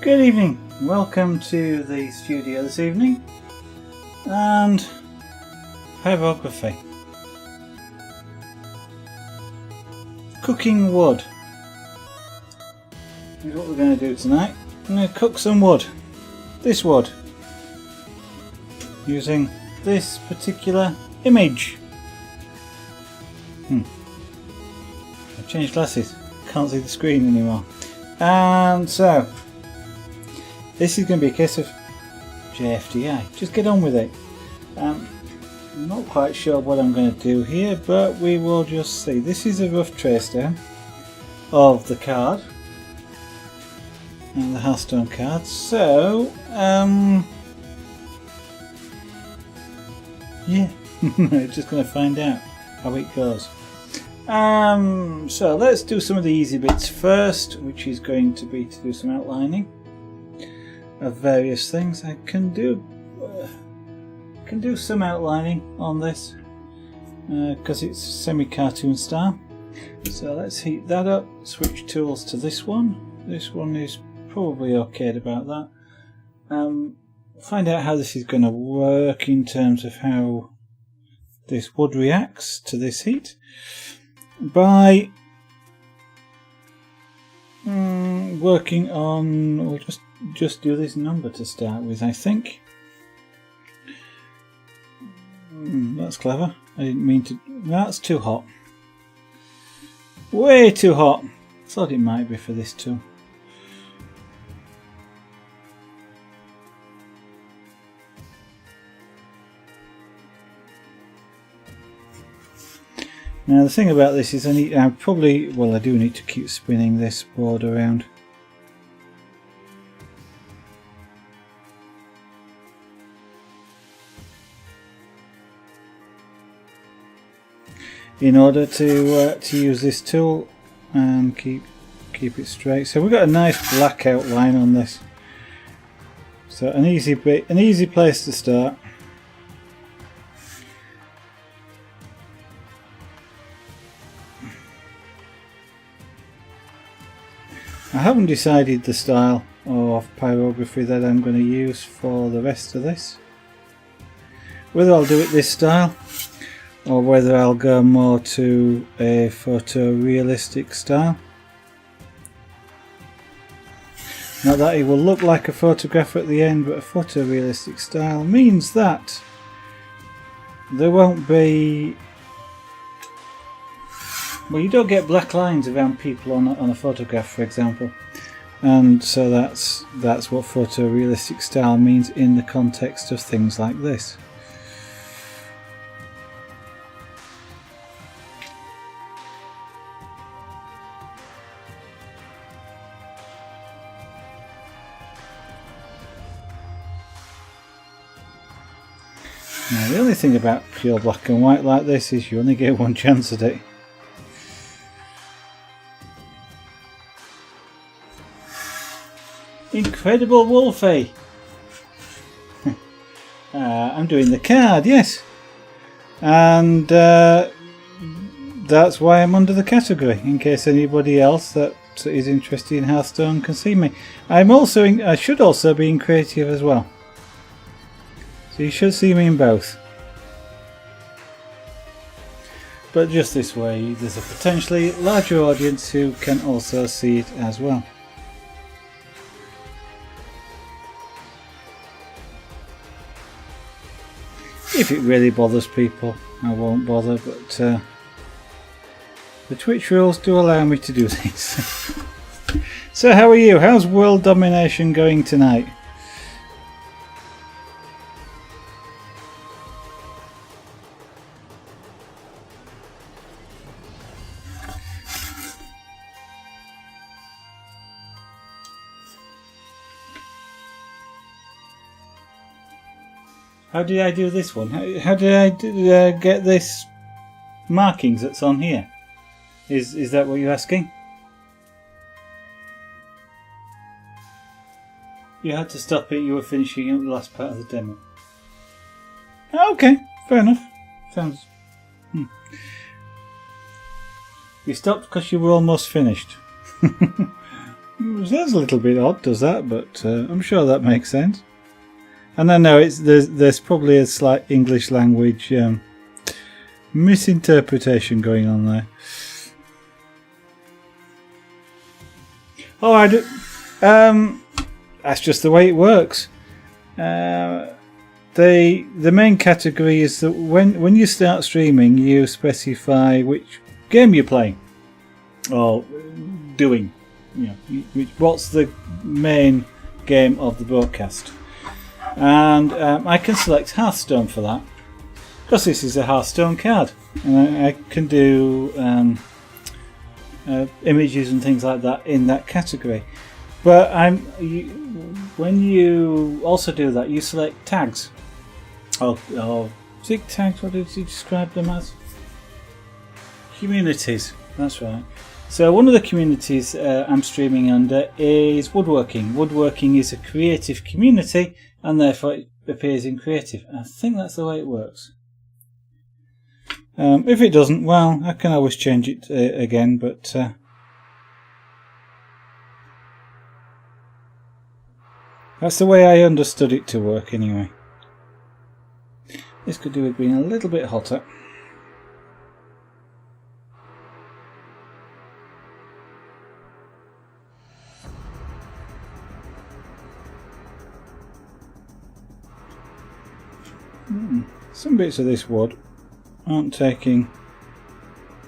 Good evening, welcome to the studio this evening and Pyrography. Cooking wood is what we're going to do tonight. I'm going to cook some wood, this wood, using this particular image. I've changed glasses, can't see the screen anymore. And so this is going to be a case of JFDI, just get on with it. I'm not quite sure what I'm going to do here, but we will just see. This is a rough trace down of the card and the Hearthstone card. So yeah, just going to find out how it goes. So let's do some of the easy bits first, which is going to be to do some outlining of various things. I can do some outlining on this because it's semi-cartoon style. So let's heat that up, switch tools to this one. This one is probably okayed about that. Find out how this is going to work in terms of how this wood reacts to this heat by working on, we'll just do this number to start with, I think. That's clever. I didn't mean to. That's too hot. Way too hot. Thought it might be for this tool. Now the thing about this is I do need to keep spinning this board around. In order to use this tool and keep it straight. So we've got a nice black outline on this. So an easy place to start. I haven't decided the style of pyrography that I'm going to use for the rest of this. Whether I'll do it this style or whether I'll go more to a photorealistic style. Not that it will look like a photograph at the end, but a photorealistic style means that there won't be... Well, you don't get black lines around people on a photograph, for example, and so that's what photorealistic style means in the context of things like this. Now, the only thing about pure black and white like this is you only get one chance at it. Incredible Wolfie! I'm doing the card, yes. And that's why I'm under the category, in case anybody else that is interested in Hearthstone can see me. I should also be in creative as well. So you should see me in both. But just this way, there's a potentially larger audience who can also see it as well. If it really bothers people, I won't bother, but the Twitch rules do allow me to do this. So how are you? How's world domination going tonight? How did I do this one? How did I get this markings that's on here? Is that what you're asking? You had to stop it, you were finishing up the last part of the demo. Okay, fair enough. Sounds... You stopped because you were almost finished. That's a little bit odd, does that? But I'm sure that makes sense. And I know there's probably a slight English language misinterpretation going on there. Oh, I do. That's just the way it works. The main category is that when you start streaming, you specify which game you're playing or doing. You know, what's the main game of the broadcast, and I can select Hearthstone for that because this is a Hearthstone card, and I can do images and things like that in that category. But when you also do that, you select tags. Or zig tags. What did you describe them as? Communities. That's right. So one of the communities I'm streaming under is woodworking. Woodworking is a creative community, and therefore it appears in creative. I think that's the way it works. If it doesn't, well, I can always change it again, but that's the way I understood it to work anyway. This could do with being a little bit hotter. Some bits of this wood aren't taking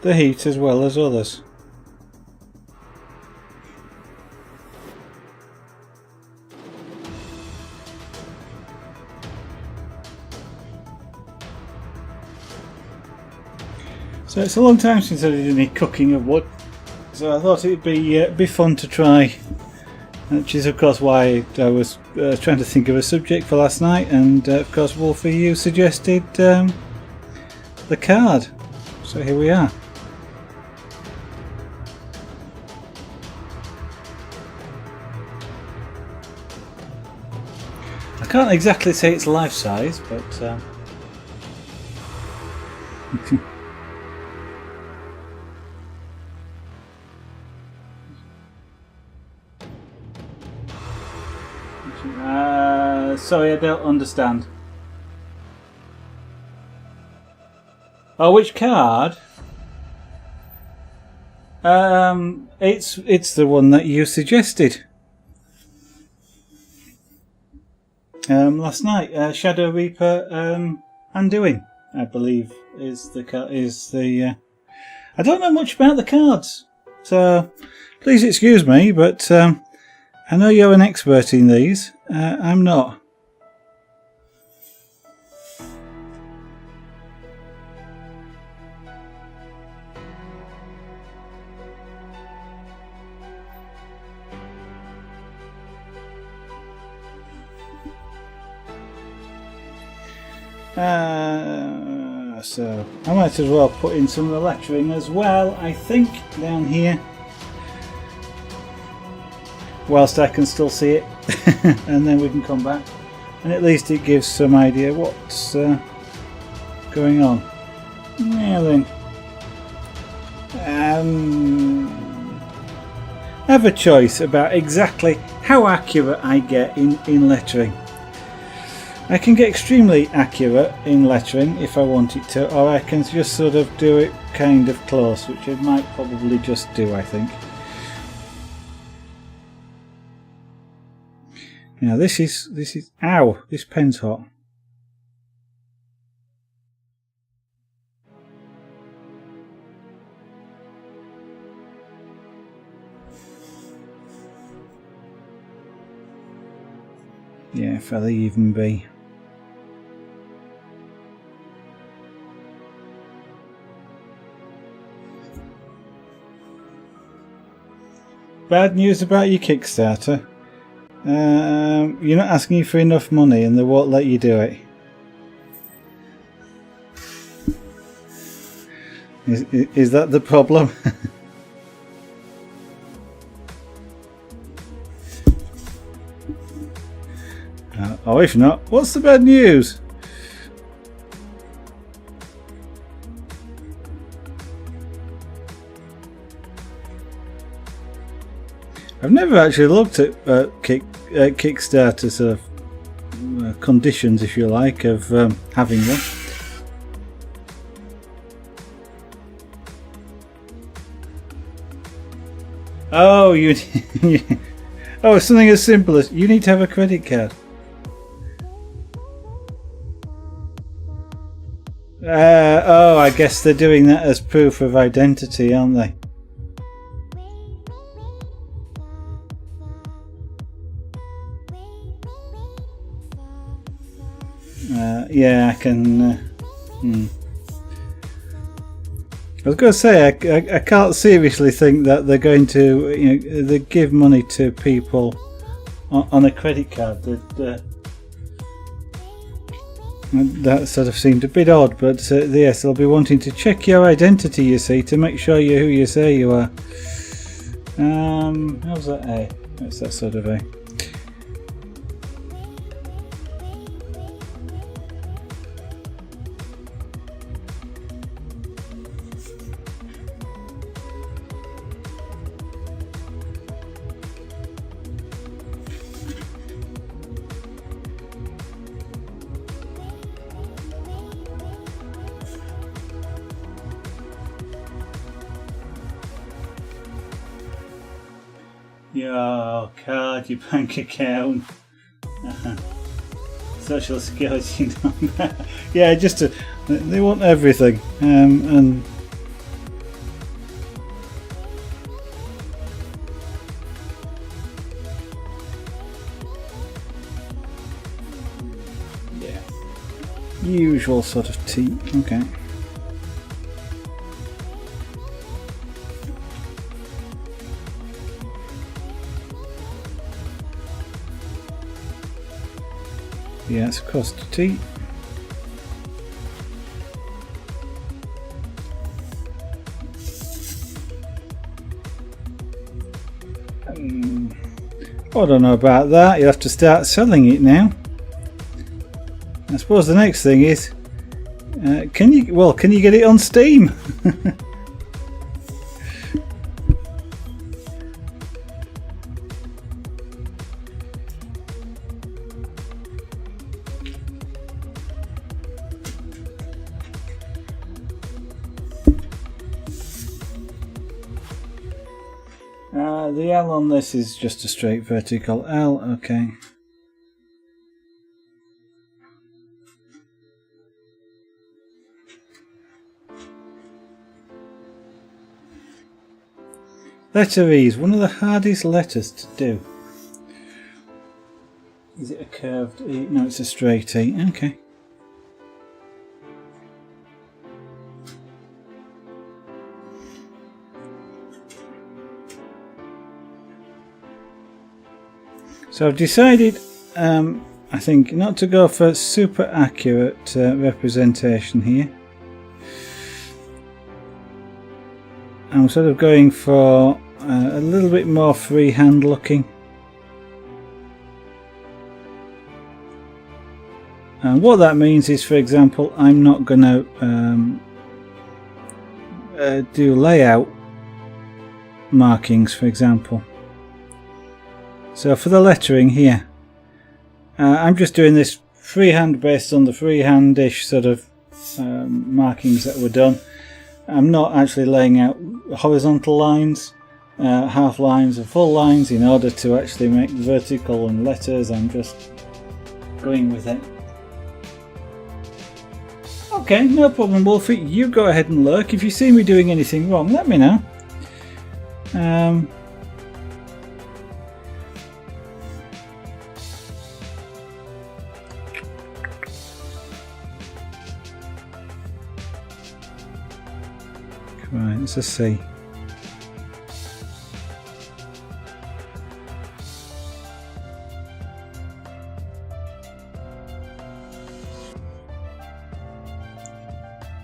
the heat as well as others. So it's a long time since I did any cooking of wood, so I thought it'd be fun to try, which is of course why I was trying to think of a subject for last night, and of course Wolfie, you suggested the card, so here we are. I can't exactly say it's life size, but sorry, I don't understand. Oh, which card? It's the one that you suggested last night. Shadowreaper Anduin, I believe, is the. I don't know much about the cards, so please excuse me, but I know you're an expert in these. I'm not. So I might as well put in some of the lettering as well, I think, down here, whilst I can still see it, and then we can come back, and at least it gives some idea what's going on. Now then, I have a choice about exactly how accurate I get in lettering. I can get extremely accurate in lettering if I want it to, or I can just sort of do it kind of close, which I might probably just do, I think. Now this is ow, this pen's hot. Yeah, if I'll even be. Bad news about your Kickstarter. You're not asking for enough money and they won't let you do it. Is that the problem? Or if not, what's the bad news? I've never actually looked at Kickstarter sort of conditions, if you like, of having one. Oh, oh, something as simple as you need to have a credit card. Oh, I guess they're doing that as proof of identity, aren't they? Yeah, I can. I was going to say I can't seriously think that they're going to, they give money to people on a credit card. That sort of seemed a bit odd, but yes, they'll be wanting to check your identity, you see, to make sure you're who you say you are. How's that A? That's that sort of A. Your card, your bank account, social security number. Yeah, just they want everything, and yeah, usual sort of tea. Okay. Yeah, it's across to T. I don't know about that. You'll have to start selling it now. I suppose the next thing is, can you get it on Steam? The L on this is just a straight vertical L, okay. Letter E is one of the hardest letters to do. Is it a curved E? No, it's a straight E, okay. So I've decided, I think, not to go for super accurate representation here. I'm sort of going for a little bit more freehand looking. And what that means is, for example, I'm not going to do layout markings, for example. So for the lettering here, I'm just doing this freehand based on the freehandish sort of markings that were done. I'm not actually laying out horizontal lines, half lines and full lines in order to actually make vertical and letters. I'm just going with it. Okay, no problem, Wolfie. You go ahead and lurk. If you see me doing anything wrong, let me know. Right, it's a C.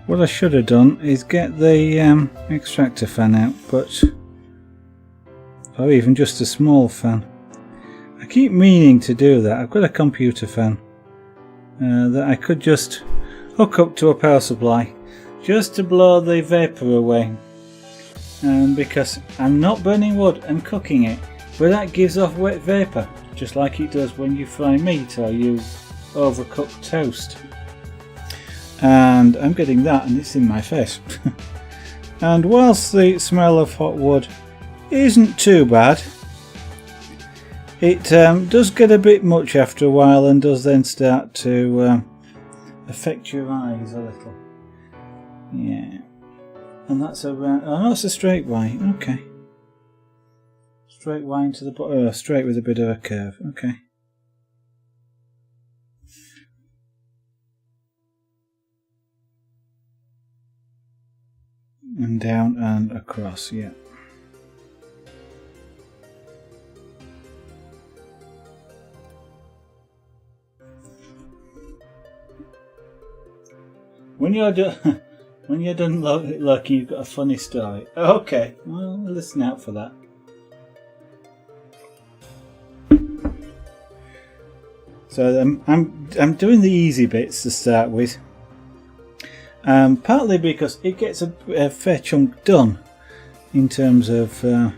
What I should have done is get the extractor fan out, or even just a small fan. I keep meaning to do that. I've got a computer fan that I could just hook up to a power supply just to blow the vapour away, because I'm not burning wood, I'm cooking it, but that gives off wet vapour, just like it does when you fry meat or you overcook toast. And I'm getting that, and it's in my face. And whilst the smell of hot wood isn't too bad, it does get a bit much after a while and does then start to affect your eyes a little. Yeah. And that's around. Oh, that's a straight wine. Okay. Straight wine to the bottom. Oh, straight with a bit of a curve. Okay. And down and across, yeah. When you're done, when you're done looking, you've got a funny story. Okay, well, listen out for that. So I'm doing the easy bits to start with. Partly because it gets a fair chunk done in terms of the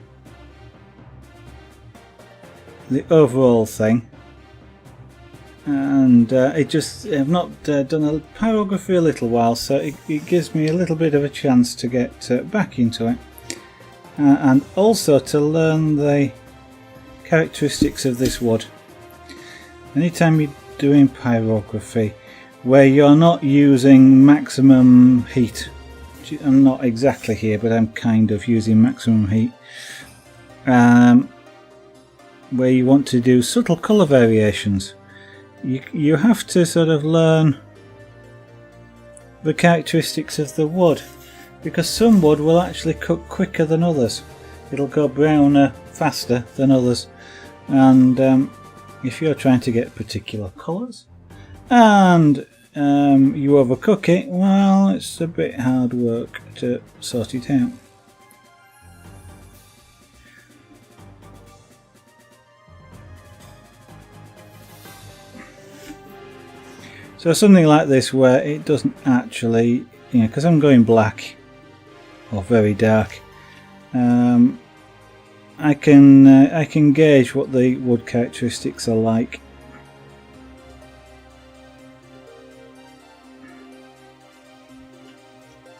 overall thing, and I've not done a pyrography a little while, so it gives me a little bit of a chance to get back into it, and also to learn the characteristics of this wood. Anytime you're doing pyrography where you're not using maximum heat, I'm not exactly here, but I'm kind of using maximum heat, where you want to do subtle colour variations, you have to sort of learn the characteristics of the wood, because some wood will actually cook quicker than others. It'll go browner faster than others, and if you're trying to get particular colours and you overcook it, well, it's a bit hard work to sort it out. So something like this where it doesn't actually, because I'm going black or very dark, I can gauge what the wood characteristics are like.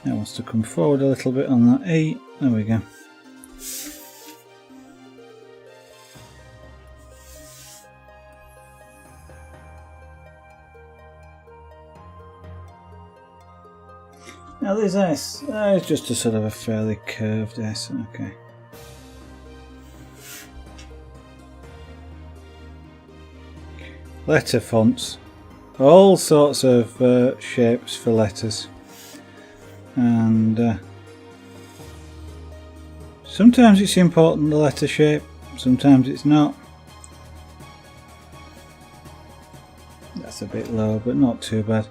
That wants to come forward a little bit on that E. There we go. Now this S is just a sort of a fairly curved S. Okay. Letter fonts, all sorts of shapes for letters, and sometimes it's important, the letter shape, sometimes it's not. That's a bit low, but not too bad.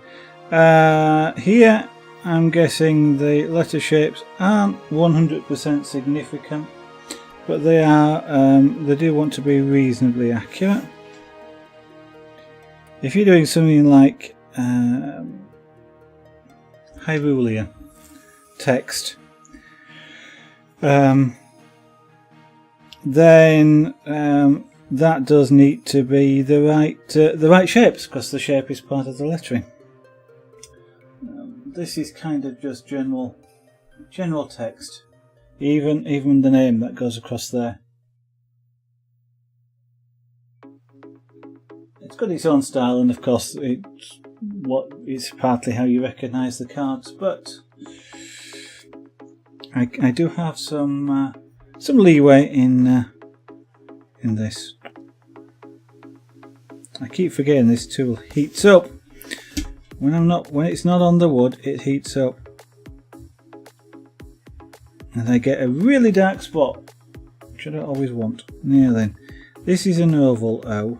Here I'm guessing the letter shapes aren't 100% significant, but they are. They do want to be reasonably accurate. If you're doing something like Hyrulean text, then that does need to be the right shapes, because the shape is part of the lettering. This is kind of just general text, even the name that goes across there. It's got its own style, and of course it's partly how you recognise the cards, but I do have some leeway in this. I keep forgetting this tool heats up. When it's not on the wood, it heats up, and I get a really dark spot, which I don't always want. Now then, this is an oval O.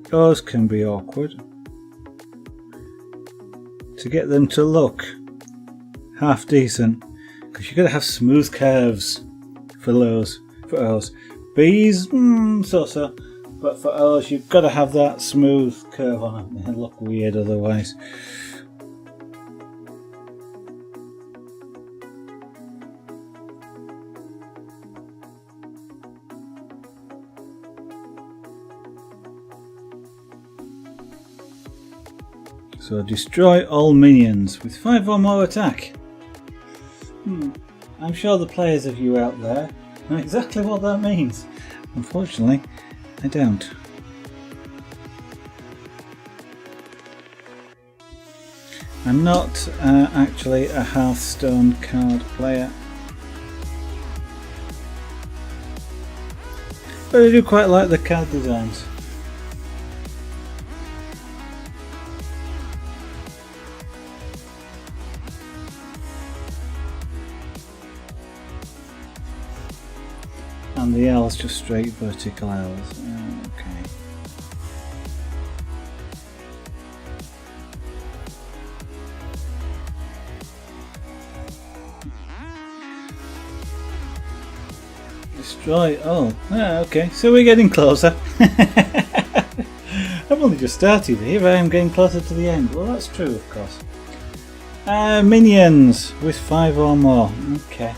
Those can be awkward. To get them to look half decent, because you've got to have smooth curves for those. For O's. B's, so-so, but for O's you've got to have that smooth curve on it. It'll look weird otherwise. So destroy all minions with 5 or more attack. I'm sure the players of you out there know exactly what that means. Unfortunately, I don't. I'm not actually a Hearthstone card player, but I do quite like the card designs. And the L's just straight vertical L's. Okay. Destroy all. Okay, so we're getting closer. I've only just started here, but I'm getting closer to the end. Well, that's true, of course. Minions with 5 or more. Okay.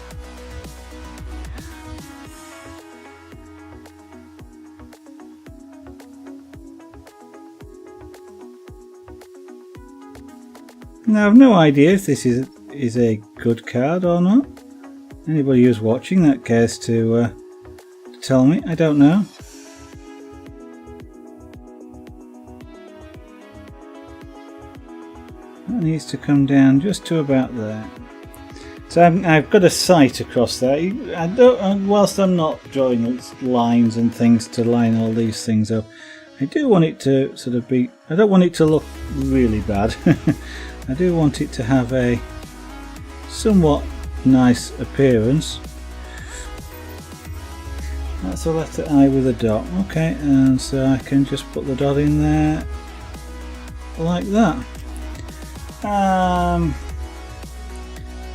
Now, I've no idea if this is a good card or not. Anybody who's watching that cares to tell me, I don't know. That needs to come down just to about there. So I've got a sight across there. Whilst I'm not drawing lines and things to line all these things up, I do want it to sort of be. I don't want it to look really bad. I do want it to have a somewhat nice appearance. That's a letter I with a dot. Okay, and so I can just put the dot in there like that.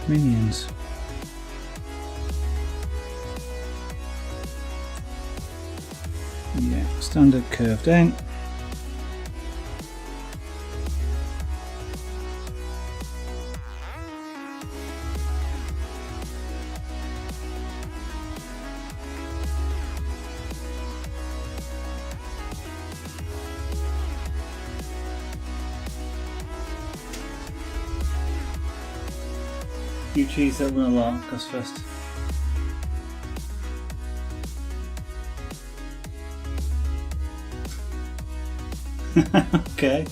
Minions. Yeah, standard curve down. You choose that one a lot, goes first. Okay.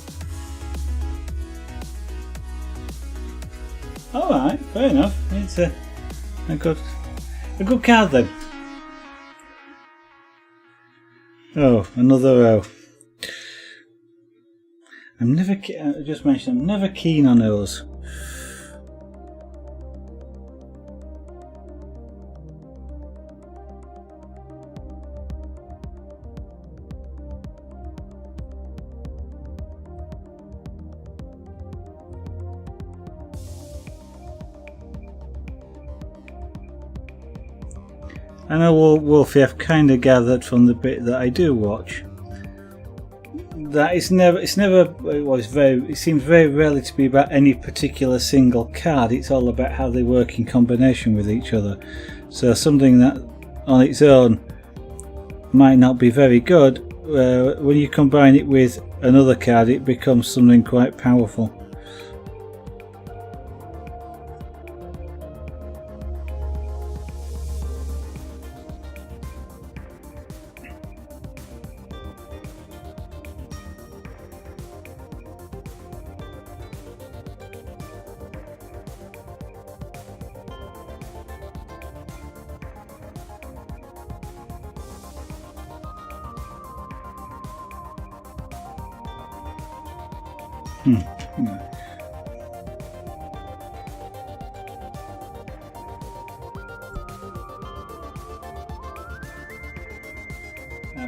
Alright, fair enough. It's a good card then. Oh, another O. I just mentioned I'm never keen on O's. I know, Wolfie, I've kind of gathered from the bit that I do watch that it seems very rarely to be about any particular single card. It's all about how they work in combination with each other. So something that on its own might not be very good, when you combine it with another card, it becomes something quite powerful.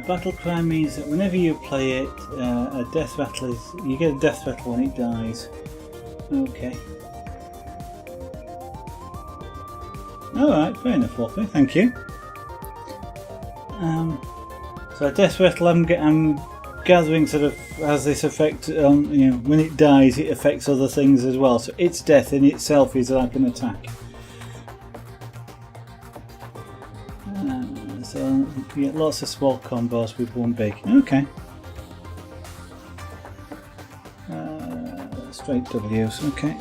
Battle cry means that whenever you play it, a death rattle you get a death rattle when it dies. Okay. Alright, fair enough, Wolfie, thank you. So a death rattle I'm gathering sort of has this effect on, when it dies it affects other things as well, so its death in itself is like an attack. So you get lots of small combos with one big. Okay. straight W's, okay.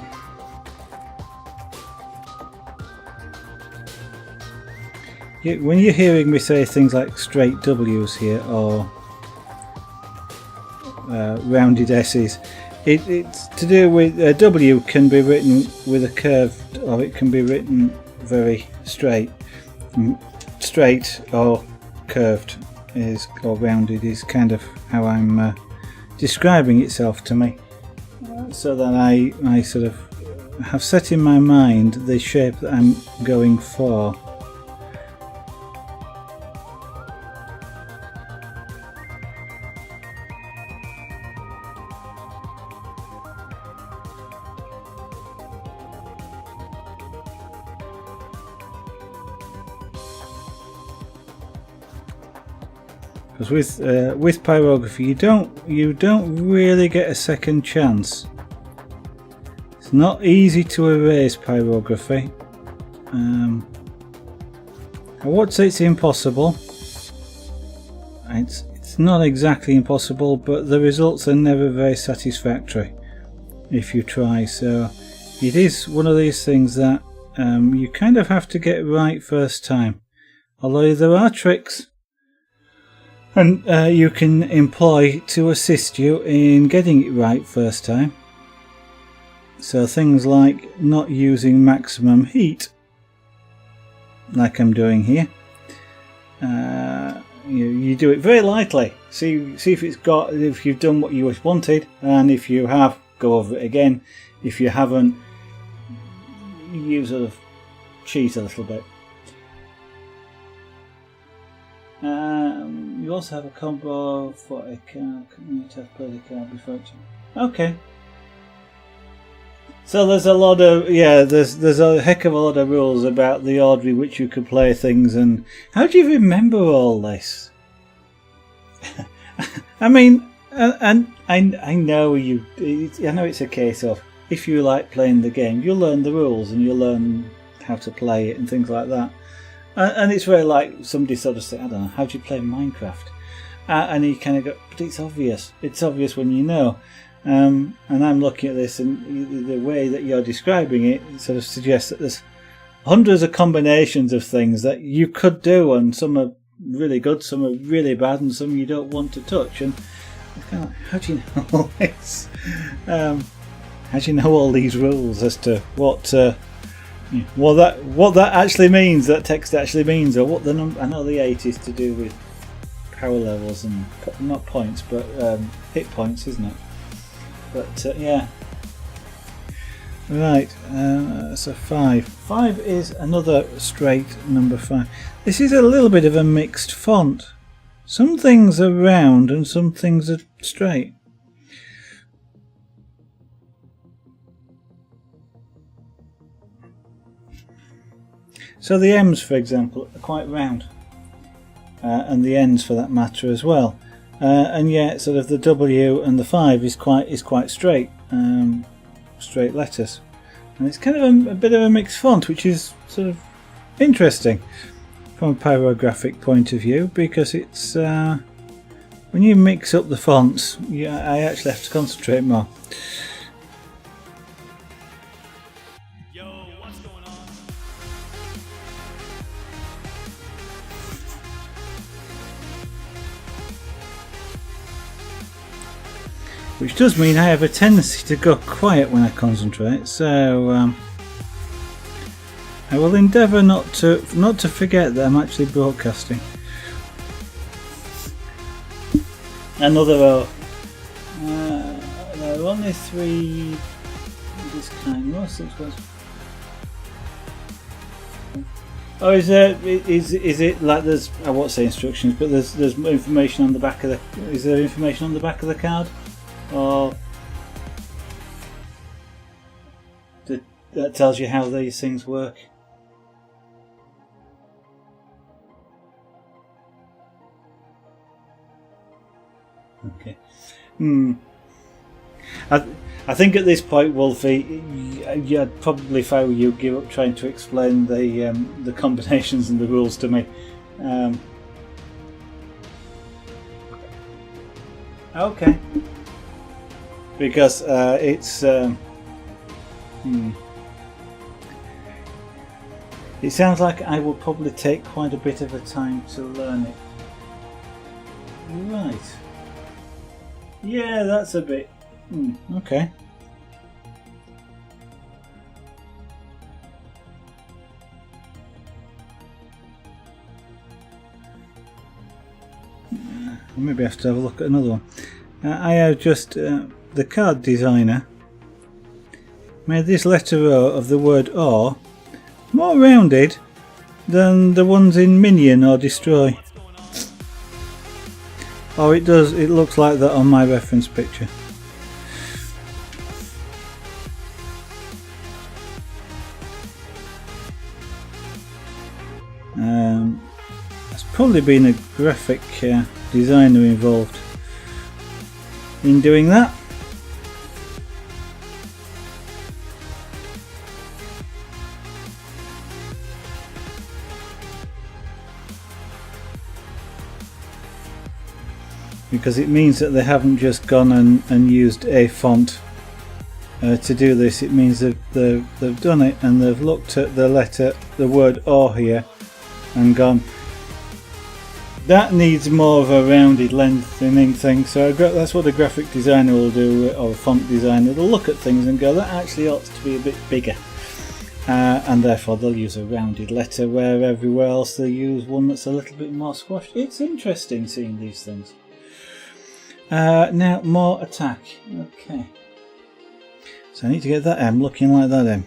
When you're hearing me say things like straight W's here or rounded S's, it's to do with a W can be written with a curved, or it can be written very straight. Straight or curved is, or rounded is kind of how I'm describing itself to me, so that I sort of have set in my mind the shape that I'm going for. Because with pyrography, you don't really get a second chance. It's not easy to erase pyrography. I would say it's impossible. It's not exactly impossible, but the results are never very satisfactory if you try. So it is one of these things that you kind of have to get right first time. Although there are tricks and you can employ to assist you in getting it right first time. So things like not using maximum heat, like I'm doing here. You do it very lightly. See if if you've done what you wanted, and if you have, go over it again. If you haven't, you sort of cheat a little bit. You also have a combo for a card. You need to have played a card before it. Okay. So there's a lot of there's a heck of a lot of rules about the order in which you can play things, and how do you remember all this? I mean, and I know I know it's a case of if you like playing the game, you'll learn the rules and you'll learn how to play it and things like that. And it's very like somebody sort of say, I don't know, how do you play Minecraft? And you kind of go, but it's obvious. It's obvious when you know. And I'm looking at this, and the way that you're describing it sort of suggests that there's hundreds of combinations of things that you could do, and some are really good, some are really bad, and some you don't want to touch. And it's kind of like, how do you know all this? How do you know all these rules as to what that actually means, that text actually means, or what the number? I know the 8 is to do with power levels and not points, but hit points, isn't it? But yeah. Right, so 5. 5 is another straight number 5. This is a little bit of a mixed font. Some things are round and some things are straight. So the M's, for example, are quite round, and the N's for that matter as well. And yet, sort of the W and the 5 is quite straight, straight letters, and it's kind of a bit of a mixed font, which is sort of interesting from a pyrographic point of view, because it's when you mix up the fonts, I actually have to concentrate more. Which does mean I have a tendency to go quiet when I concentrate, so I will endeavour not to forget that I'm actually broadcasting. Another row. There are only 3 of this kind. Most of it. Oh, is it like there's? I won't say instructions, but there's information on the back of the. Is there information on the back of the card? Or that tells you how these things work. Okay. I think at this point, Wolfie, I'd probably, if I were you, give up trying to explain the combinations and the rules to me. Okay. because it's it sounds like I will probably take quite a bit of a time to learn it. Right. Yeah, that's a bit... okay. Maybe I have to have a look at another one. I have just... the card designer made this letter O of the word OR more rounded than the ones in Minion or Destroy. Oh, it does. It looks like that on my reference picture. There's probably been a graphic designer involved in doing that. Because it means that they haven't just gone and used a font to do this. It means that they've done it and they've looked at the letter, the word OR here, and gone, that needs more of a rounded lengthening thing. So that's what a graphic designer will do, or a font designer. They'll look at things and go, that actually ought to be a bit bigger. And therefore they'll use a rounded letter, where everywhere else they use one that's a little bit more squashed. It's interesting seeing these things. Now more attack. Okay. So I need to get that M looking like that M.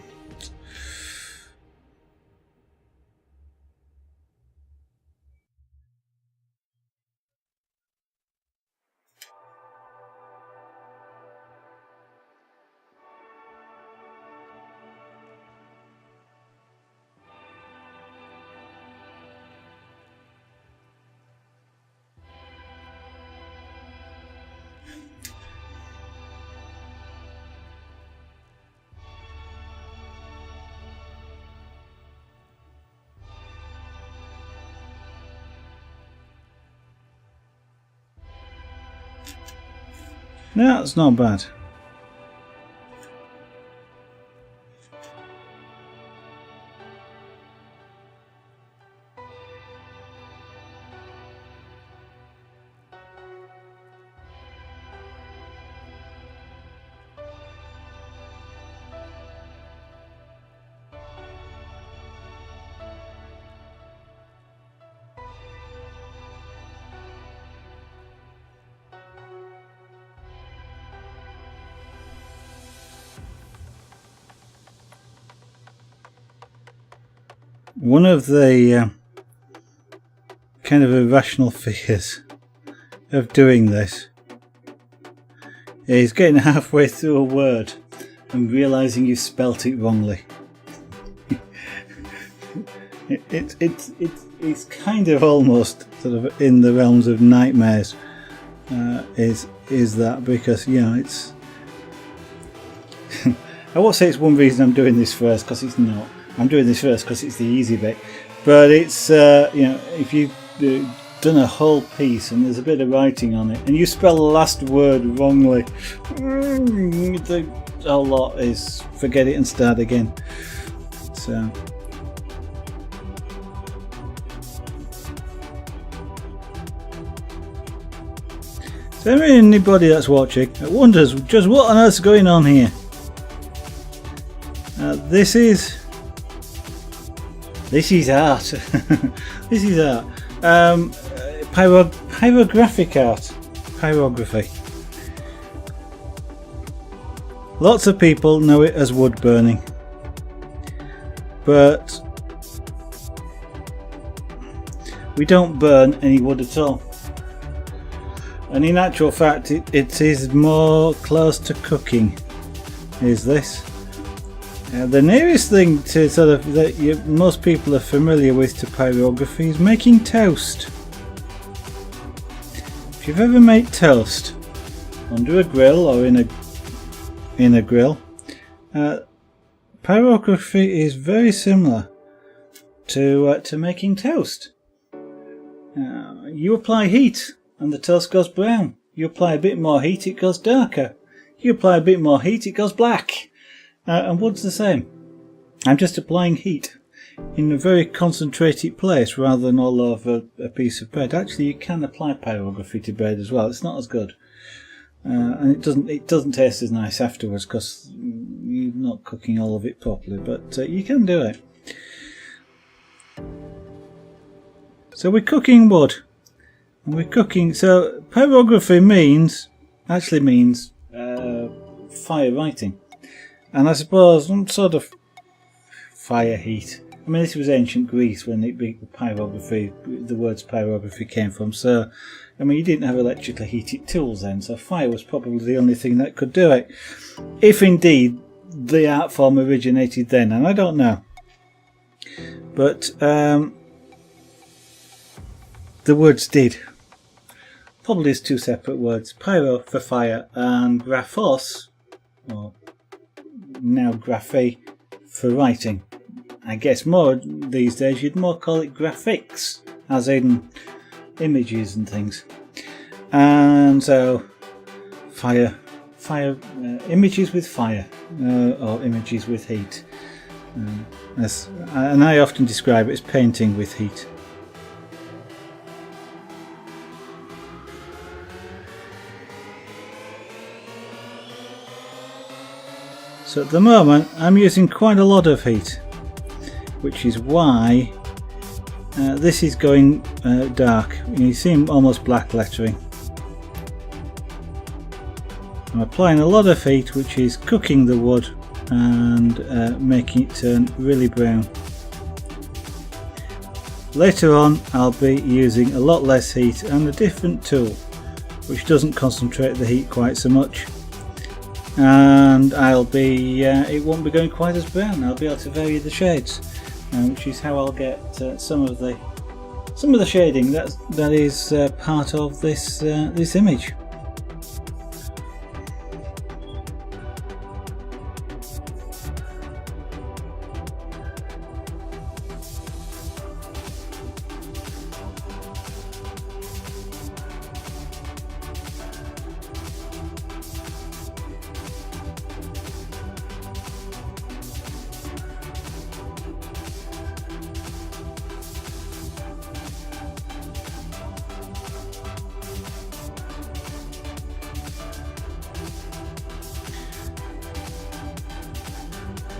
No, it's not bad. One of the kind of irrational fears of doing this is getting halfway through a word and realising you spelt it wrongly. It's kind of almost sort of in the realms of nightmares. Is that, because it's I won't say it's one reason I'm doing this first, because it's not. I'm doing this first because it's the easy bit, but it's if you've done a whole piece and there's a bit of writing on it and you spell the last word wrongly, the whole lot is forget it and start again. So anybody that's watching wonders just what on earth's going on here. This is art. This is art. Pyrographic art. Pyrography. Lots of people know it as wood burning, but we don't burn any wood at all. And in actual fact, it is more close to cooking. Is this? The nearest thing to sort of that most people are familiar with to pyrography is making toast. If you've ever made toast under a grill or in a grill, pyrography is very similar to making toast. You apply heat and the toast goes brown. You apply a bit more heat, it goes darker. You apply a bit more heat, it goes black. And wood's the same. I'm just applying heat in a very concentrated place rather than all over a piece of bread. Actually, you can apply pyrography to bread as well. It's not as good. And it doesn't taste as nice afterwards because you're not cooking all of it properly, but you can do it. So we're cooking wood, and we're cooking. So pyrography actually means fire writing, and I suppose some sort of fire heat. I mean, this was ancient Greece when pyrography, the words pyrography came from. So, I mean, you didn't have electrically heated tools then, so fire was probably the only thing that could do it. If indeed the art form originated then, and I don't know. But the words did. Probably as two separate words. Pyro for fire and graphos, or now graphy, for writing. I guess more these days you'd more call it graphics, as in images and things. And so images with fire, or images with heat. And I often describe it as painting with heat. So at the moment I'm using quite a lot of heat, which is why this is going dark. You see almost black lettering. I'm applying a lot of heat, which is cooking the wood and making it turn really brown. Later on I'll be using a lot less heat and a different tool which doesn't concentrate the heat quite so much, and it won't be going quite as brown. I'll be able to vary the shades, which is how I'll get some of the shading that is part of this image.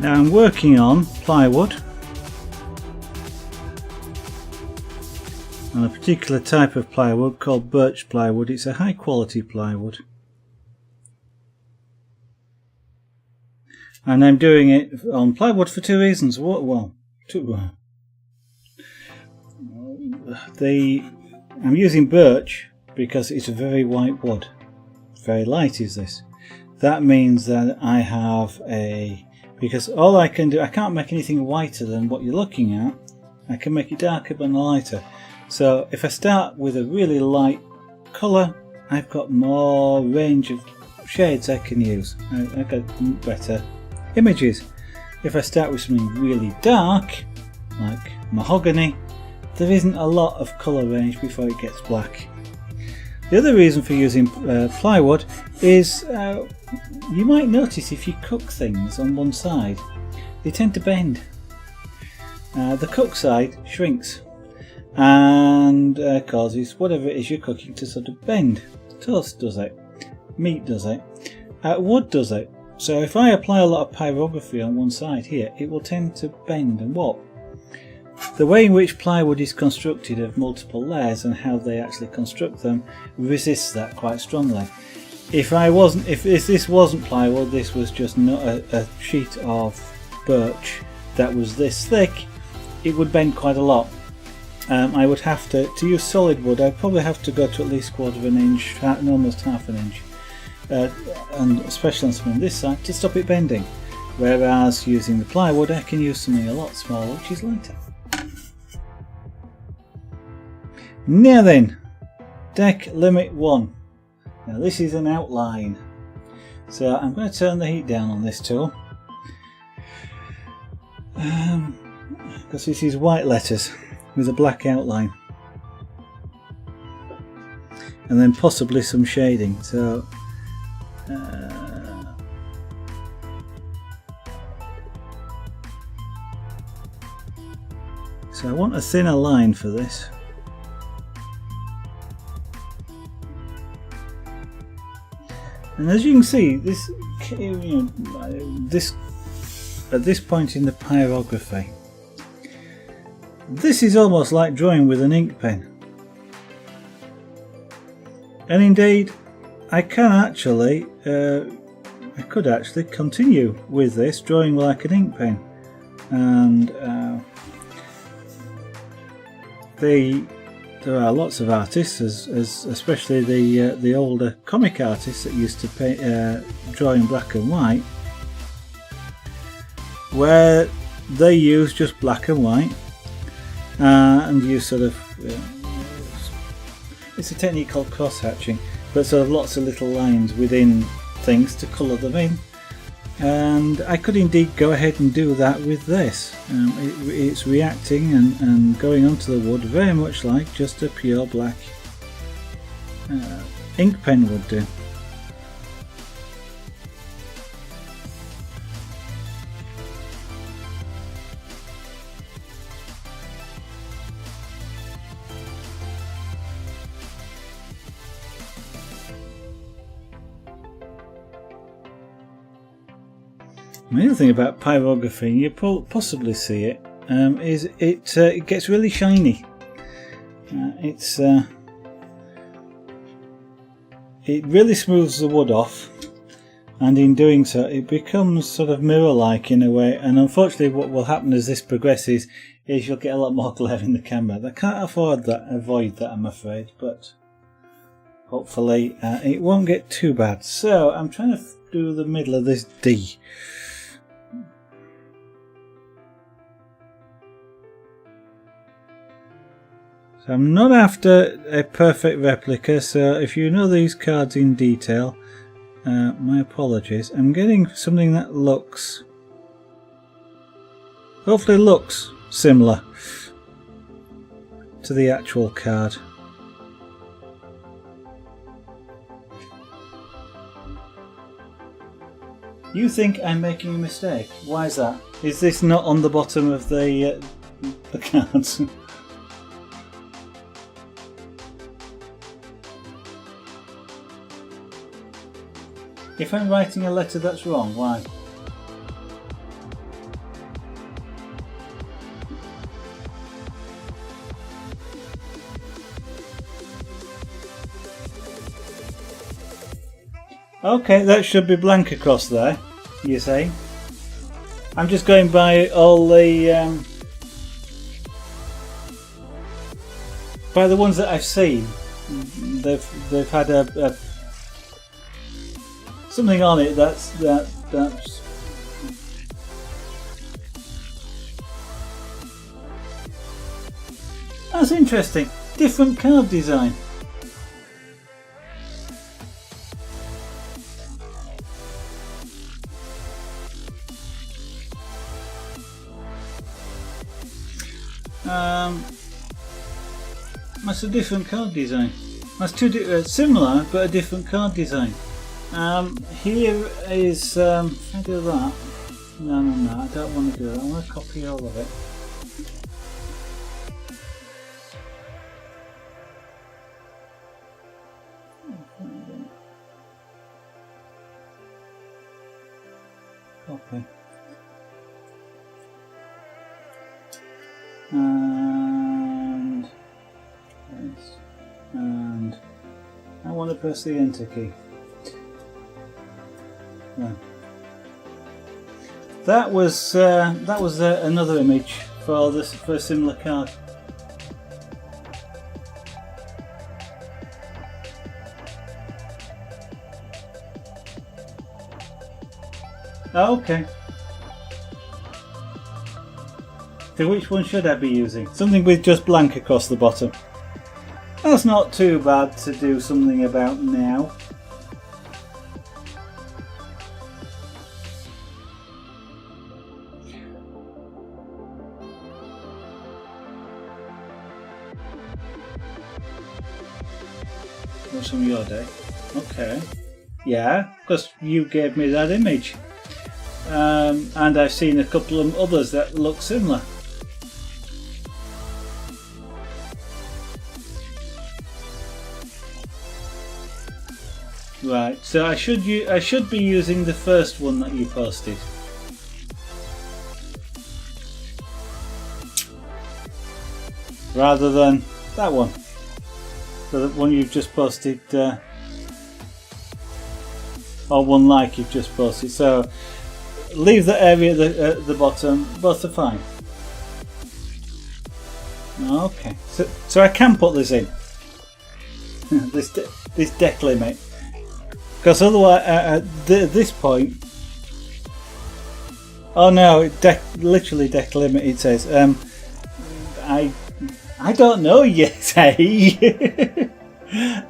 Now I'm working on plywood, on a particular type of plywood called birch plywood. It's a high quality plywood, and I'm doing it on plywood for two reasons. I'm using birch because it's a very white wood. Very light is this. That means that I have because all I can do, I can't make anything whiter than what you're looking at. I can make it darker but not lighter. So if I start with a really light colour, I've got more range of shades I can use. I get better images. If I start with something really dark, like mahogany, there isn't a lot of colour range before it gets black. The other reason for using plywood is you might notice if you cook things on one side, they tend to bend. The cooked side shrinks and causes whatever it is you're cooking to sort of bend. Toast does it, meat does it, wood does it. So if I apply a lot of pyrography on one side here, it will tend to bend and warp. The way in which plywood is constructed of multiple layers and how they actually construct them resists that quite strongly. If this wasn't plywood, this was just not a sheet of birch that was this thick, it would bend quite a lot. I would have to use solid wood, I'd probably have to go to at least 1/4 inch, almost 1/2 inch, and especially on something this side, to stop it bending. Whereas using the plywood, I can use something a lot smaller, which is lighter. Now then, deck limit 1. Now this is an outline, so I'm going to turn the heat down on this tool, because this is white letters with a black outline, and then possibly some shading. So So I want a thinner line for this. And as you can see, this, at this point in the pyrography, this is almost like drawing with an ink pen. And indeed, I could actually continue with this, drawing like an ink pen. And there are lots of artists, especially the older comic artists that used to draw in black and white, where they use just black and white, and use sort of it's a technique called cross-hatching, but sort of lots of little lines within things to colour them in. And I could indeed go ahead and do that with this. It's reacting and going onto the wood very much like just a pure black ink pen would do. The other thing about pyrography, you possibly see it, is it gets really shiny. It really smooths the wood off, and in doing so it becomes sort of mirror-like in a way, and unfortunately what will happen as this progresses is you'll get a lot more glare in the camera. I can't avoid that, I'm afraid, but hopefully it won't get too bad. So I'm trying to do the middle of this D. So I'm not after a perfect replica, so if you know these cards in detail, my apologies. I'm getting something that hopefully looks similar to the actual card. You think I'm making a mistake? Why is that? Is this not on the bottom of the cards? If I'm writing a letter that's wrong, why? Okay, that should be blank across there, you say. I'm just going by all the by the ones that I've seen. They've had a something on it that's interesting. Different card design. That's a different card design. That's two similar but a different card design. Here is, can I do that? No, I don't want to do that. I want to copy all of it. Copy. And this. And I want to press the enter key. Yeah. That was another image for a similar card. Oh, okay. So which one should I be using? Something with just blank across the bottom. That's not too bad to do something about now. What's from your day? Okay. Yeah, because you gave me that image. And I've seen a couple of others that look similar. Right, so I should be using the first one that you posted. Rather than that one. So the one you've just posted, or one like you've just posted. So leave the area at the bottom, both are fine. Okay, so I can put this in. this deck limit. Because otherwise, at this point, oh no, literally deck limit. It says, I don't know yet. Hey,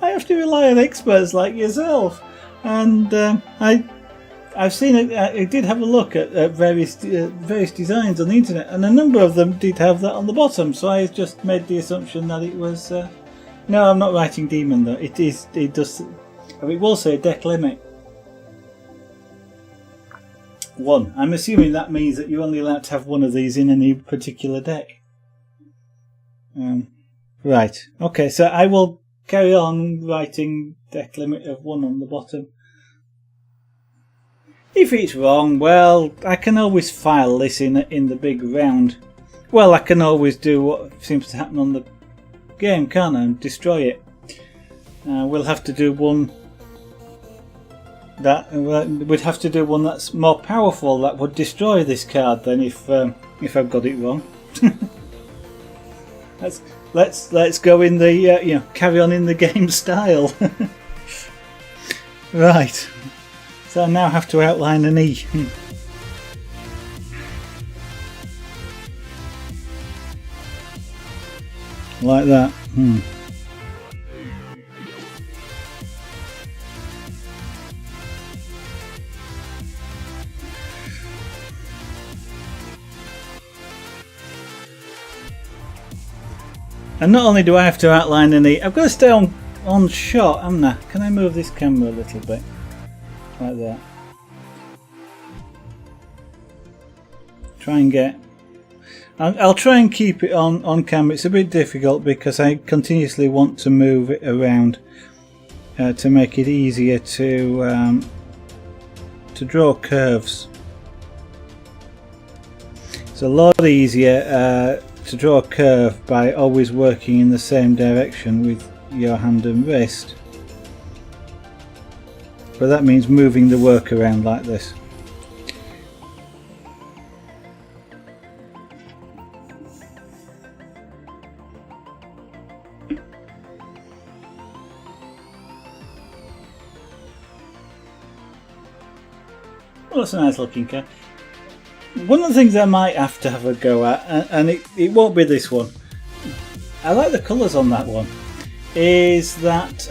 I have to rely on experts like yourself, and I've seen it. I did have a look at various designs on the internet, and a number of them did have that on the bottom. So I just made the assumption that it was. No, I'm not writing demon though. It is. It does. It will say deck limit 1. I'm assuming that means that you're only allowed to have one of these in any particular deck. Right. Okay, so I will carry on writing deck limit of 1 on the bottom. If it's wrong, well, I can always file this in the big round. Well, I can always do what seems to happen on the game, can't I? And destroy it. We'll have to do one. We'd have to do one that's more powerful that would destroy this card then if I've got it wrong. let's go in the carry on in the game style. Right. So I now have to outline an E. Like that. And not only do I have to outline an E, I've got to stay on shot, haven't I? Can I move this camera a little bit? Like that. Try and get... I'll try and keep it on camera. It's a bit difficult because I continuously want to move it around to make it easier to draw curves. It's a lot easier to draw a curve by always working in the same direction with your hand and wrist, but that means moving the work around like this. Well, that's a nice looking card. One of the things I might have to have a go at, and it won't be this one, I like the colours on that one, is that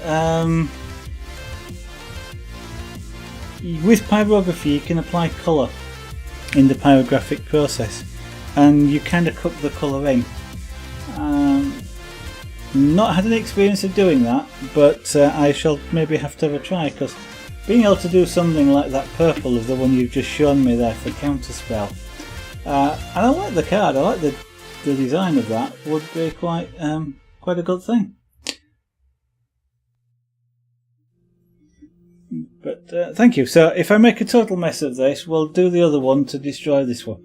with pyrography you can apply colour in the pyrographic process and you kind of cook the colour in. Not had any experience of doing that, but I shall maybe have to have a try, because being able to do something like that purple of the one you've just shown me there for counterspell, and I like the card, I like the design of that, would be quite a good thing. But thank you. So if I make a total mess of this, we'll do the other one to destroy this one,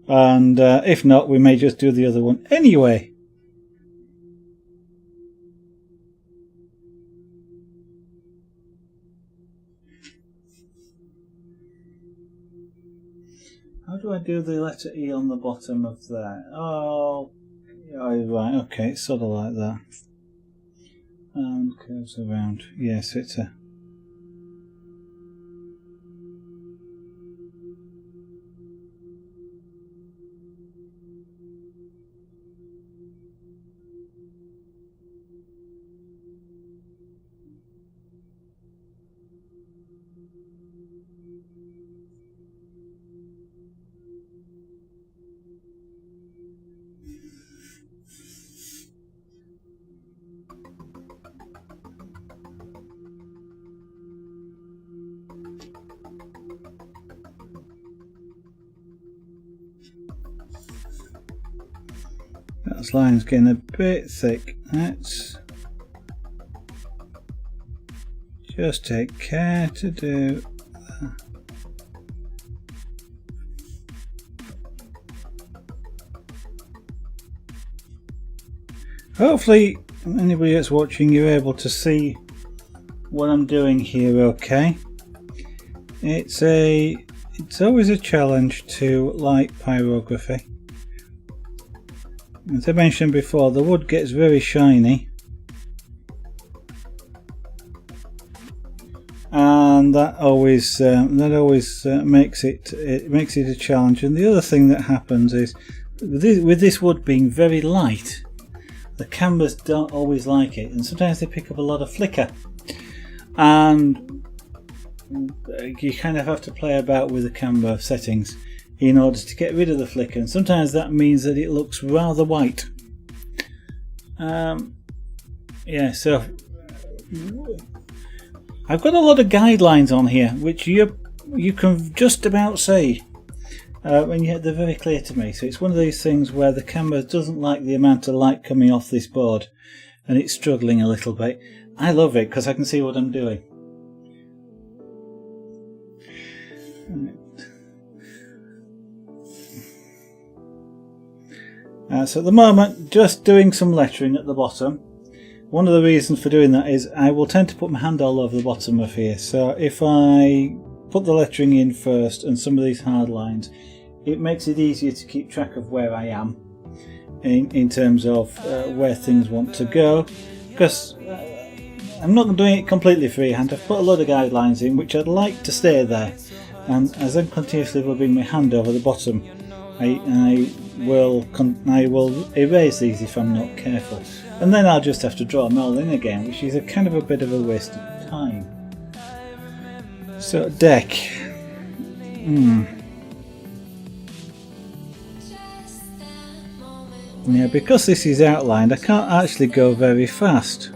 and if not, we may just do the other one anyway. How do I do the letter E on the bottom of that? Oh, right, okay, it's sort of like that. And curves around. Yes, it's a... That line's getting a bit thick. Let's Just take care to do that. Hopefully anybody that's watching, you're able to see what I'm doing here okay. It's always a challenge to light pyrography. As I mentioned before, the wood gets very shiny, and that always makes it a challenge. And the other thing that happens is with this wood being very light, the cameras don't always like it, and sometimes they pick up a lot of flicker, and you kind of have to play about with the camera settings in order to get rid of the flicker, and sometimes that means that it looks rather white. Yeah, so I've got a lot of guidelines on here which you can just about see when they're very clear to me. So it's one of these things where the camera doesn't like the amount of light coming off this board and it's struggling a little bit. I love it because I can see what I'm doing. So at the moment, just doing some lettering at the bottom. One of the reasons for doing that is I will tend to put my hand all over the bottom of here. So if I put the lettering in first and some of these hard lines, it makes it easier to keep track of where I am in terms of where things want to go. Because I'm not doing it completely freehand. I've put a lot of guidelines in which I'd like to stay there. And as I'm continuously rubbing my hand over the bottom, I will erase these if I'm not careful, and then I'll just have to draw them all in again, which is a kind of a bit of a waste of time. So deck. Yeah, because this is outlined, I can't actually go very fast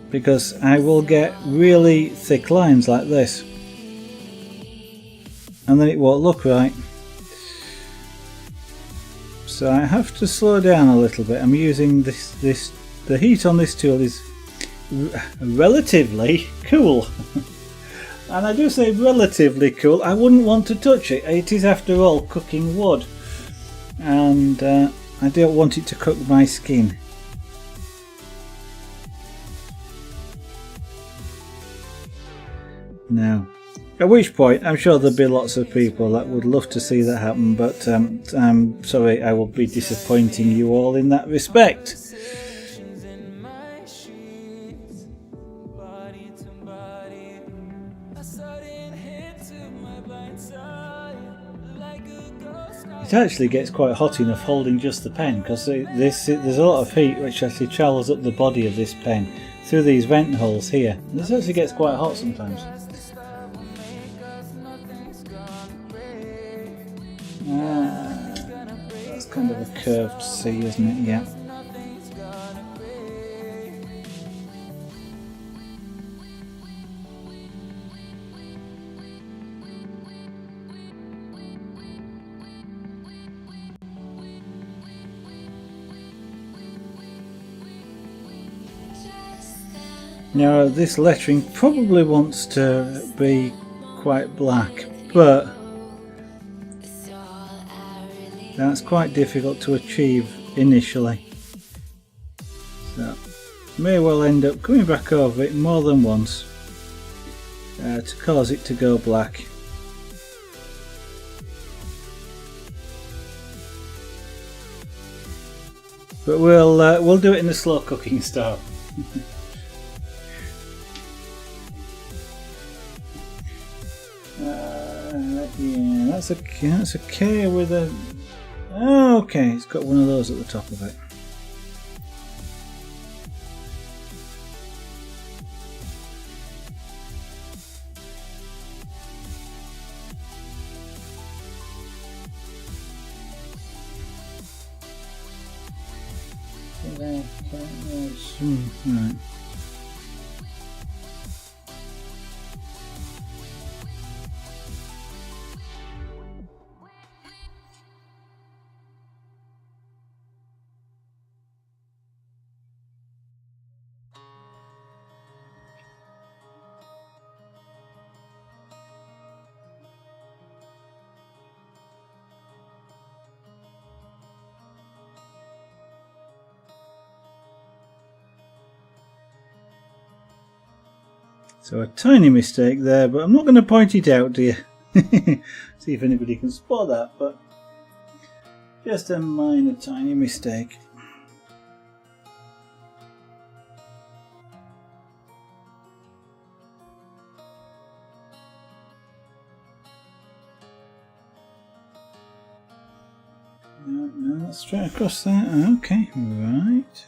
because I will get really thick lines like this, and then it won't look right. So I have to slow down a little bit. I'm using the heat on this tool is relatively cool. And I do say relatively cool. I wouldn't want to touch it. It is after all cooking wood. And I don't want it to cook my skin. Now, at which point, I'm sure there'll be lots of people that would love to see that happen, but I'm sorry, I will be disappointing you all in that respect. It actually gets quite hot enough holding just the pen, because there's a lot of heat which actually travels up the body of this pen through these vent holes here. This actually gets quite hot sometimes. That's kind of a curved C, isn't it? Yeah. Now this lettering probably wants to be quite black, but that's quite difficult to achieve initially. So may well end up coming back over it more than once to cause it to go black. But we'll do it in a slow cooking style. Yeah, that's a K with a. Oh, okay, it's got one of those at the top of it. Right. So a tiny mistake there, but I'm not going to point it out to you. See if anybody can spot that, but just a minor tiny mistake. No, that's straight across there. Okay, right.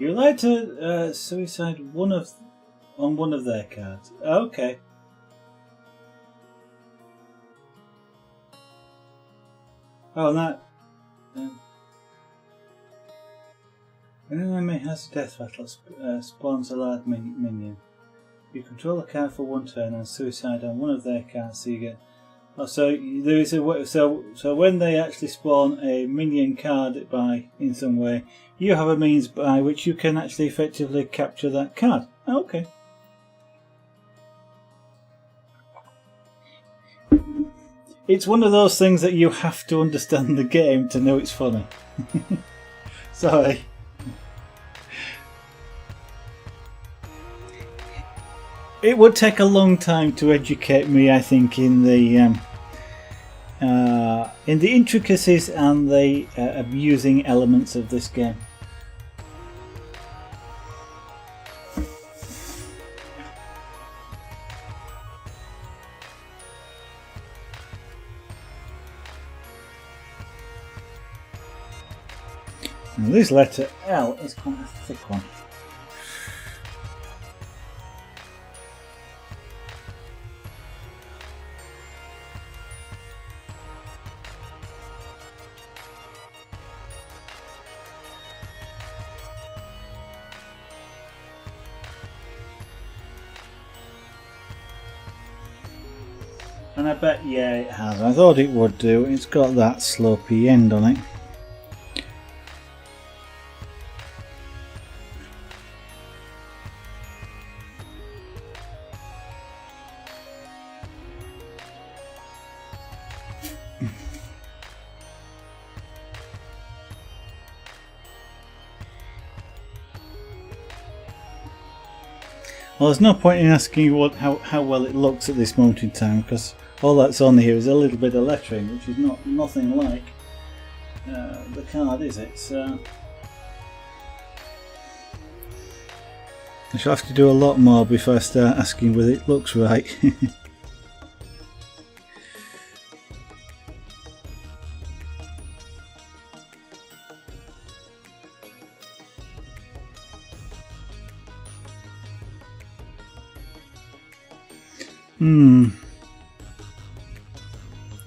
You like to suicide on one of their cards. Okay. Oh, that. When an enemy has a death rattle, spawns a large minion. You control a card for one turn and suicide on one of their cards, so you get. Oh, so there is a way, so when they actually spawn a minion card in some way, you have a means by which you can actually effectively capture that card. Okay. It's one of those things that you have to understand the game to know it's funny. Sorry. It would take a long time to educate me, I think, in the intricacies and the amusing elements of this game. Now this letter L is quite a thick one. And I bet, yeah, it has. I thought it would do. It's got that slopey end on it. Well, there's no point in asking you how well it looks at this moment in time, because all that's on here is a little bit of lettering, which is nothing like the card, is it? So I shall have to do a lot more before I start asking whether it looks right.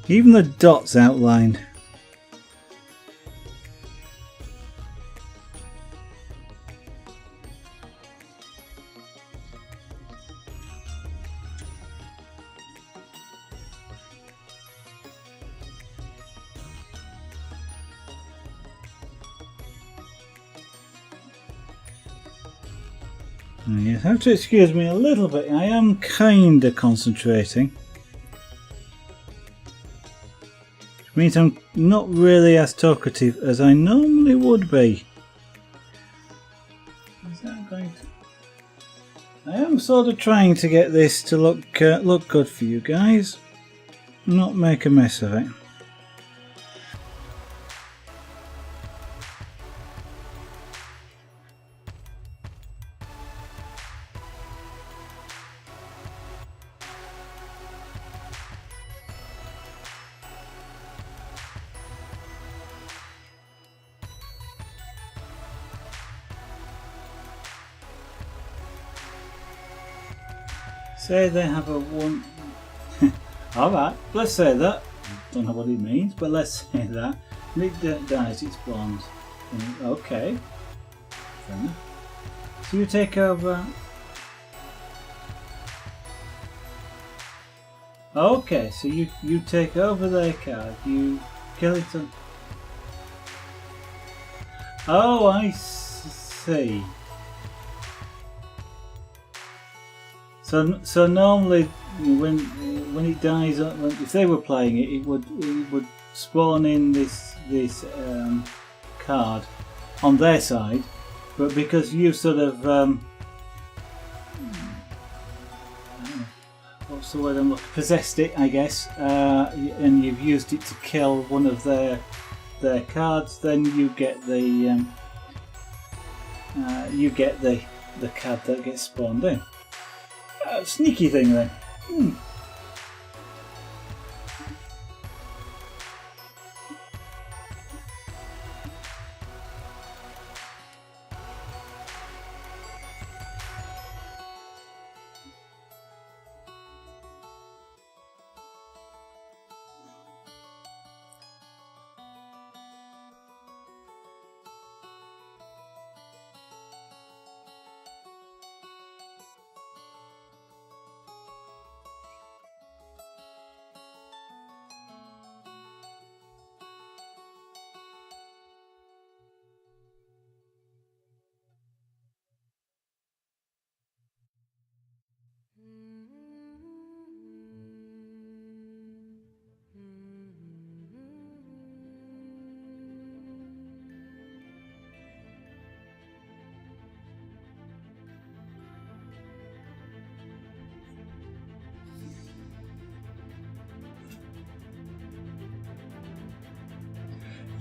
Even the dots outlined. You have to excuse me a little bit, I am kind of concentrating. Which means I'm not really as talkative as I normally would be. Is that going to... I am sort of trying to get this to look good for you guys. Not make a mess of it. Say they have a 1. Alright, let's say that. Don't know what it means, but let's say that. When it dies, it spawns. Okay. Fair enough. So you take over. Okay, so you take over their card, you kill it. Oh, I see. So normally when it dies, if they were playing it, it would spawn in this card on their side, but because you sort of what's the word I'm looking? Possessed it, I guess, and you've used it to kill one of their cards, then you get the card that gets spawned in. Sneaky thing then.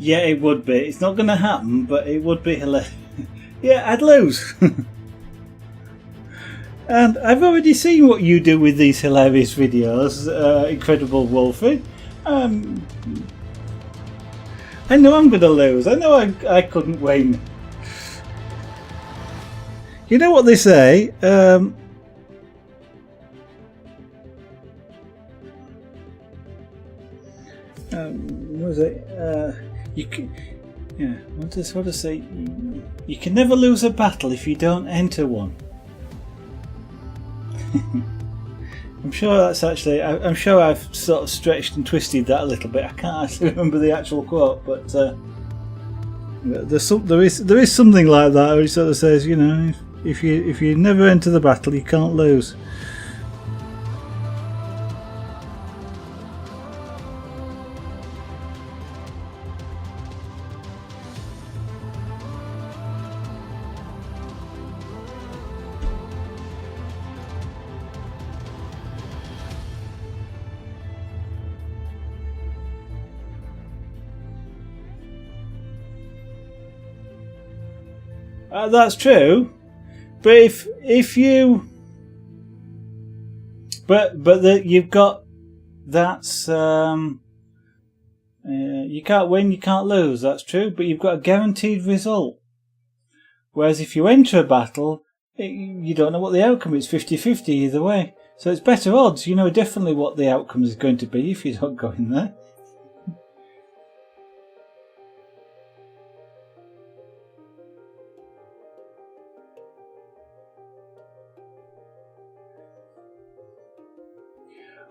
Yeah, it would be. It's not going to happen, but it would be hilarious. Yeah, I'd lose. And I've already seen what you do with these hilarious videos, Incredible Wolfie. I know I'm going to lose. I know I couldn't win. You know what they say? What was it? You can, yeah. What does it say? You can never lose a battle if you don't enter one. I'm sure that's actually. I'm sure I've sort of stretched and twisted that a little bit. I can't actually remember the actual quote, but there is something like that where it sort of says, you know, if you never enter the battle, you can't lose. That's true, but if you, you've got that's you can't win, you can't lose. That's true, but you've got a guaranteed result. Whereas if you enter a battle, you don't know what the outcome is. 50-50 either way, so it's better odds. You know definitely what the outcome is going to be if you don't go in there.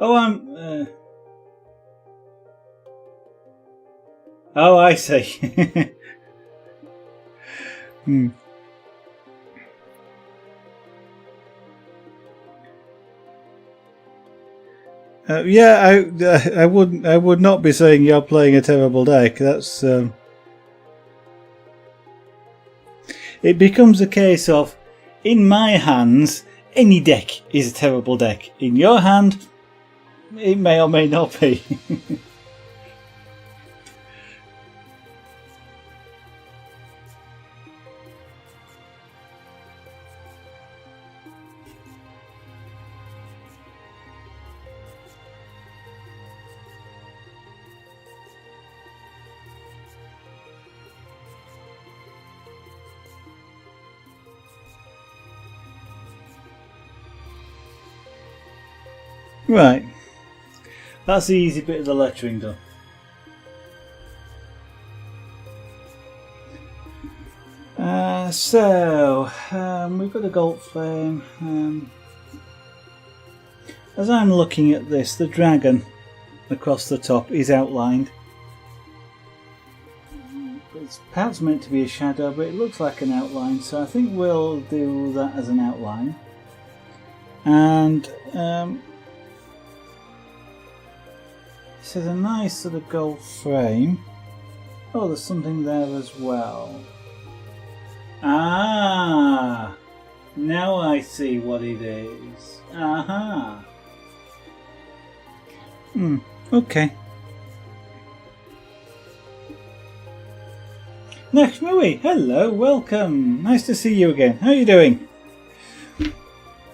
Oh, oh, I see. Yeah, I would not be saying you're playing a terrible deck. That's it becomes a case of, in my hands, any deck is a terrible deck. In your hand, it may or may not be. Right, that's the easy bit of the lettering done. We've got a gold flame. As I'm looking at this, the dragon across the top is outlined. It's perhaps meant to be a shadow, but it looks like an outline, so I think we'll do that as an outline. And this is a nice sort of gold frame. Oh, there's something there as well. Ah, now I see what it is. Aha. Okay. Nakhmui, hello, welcome. Nice to see you again. How are you doing?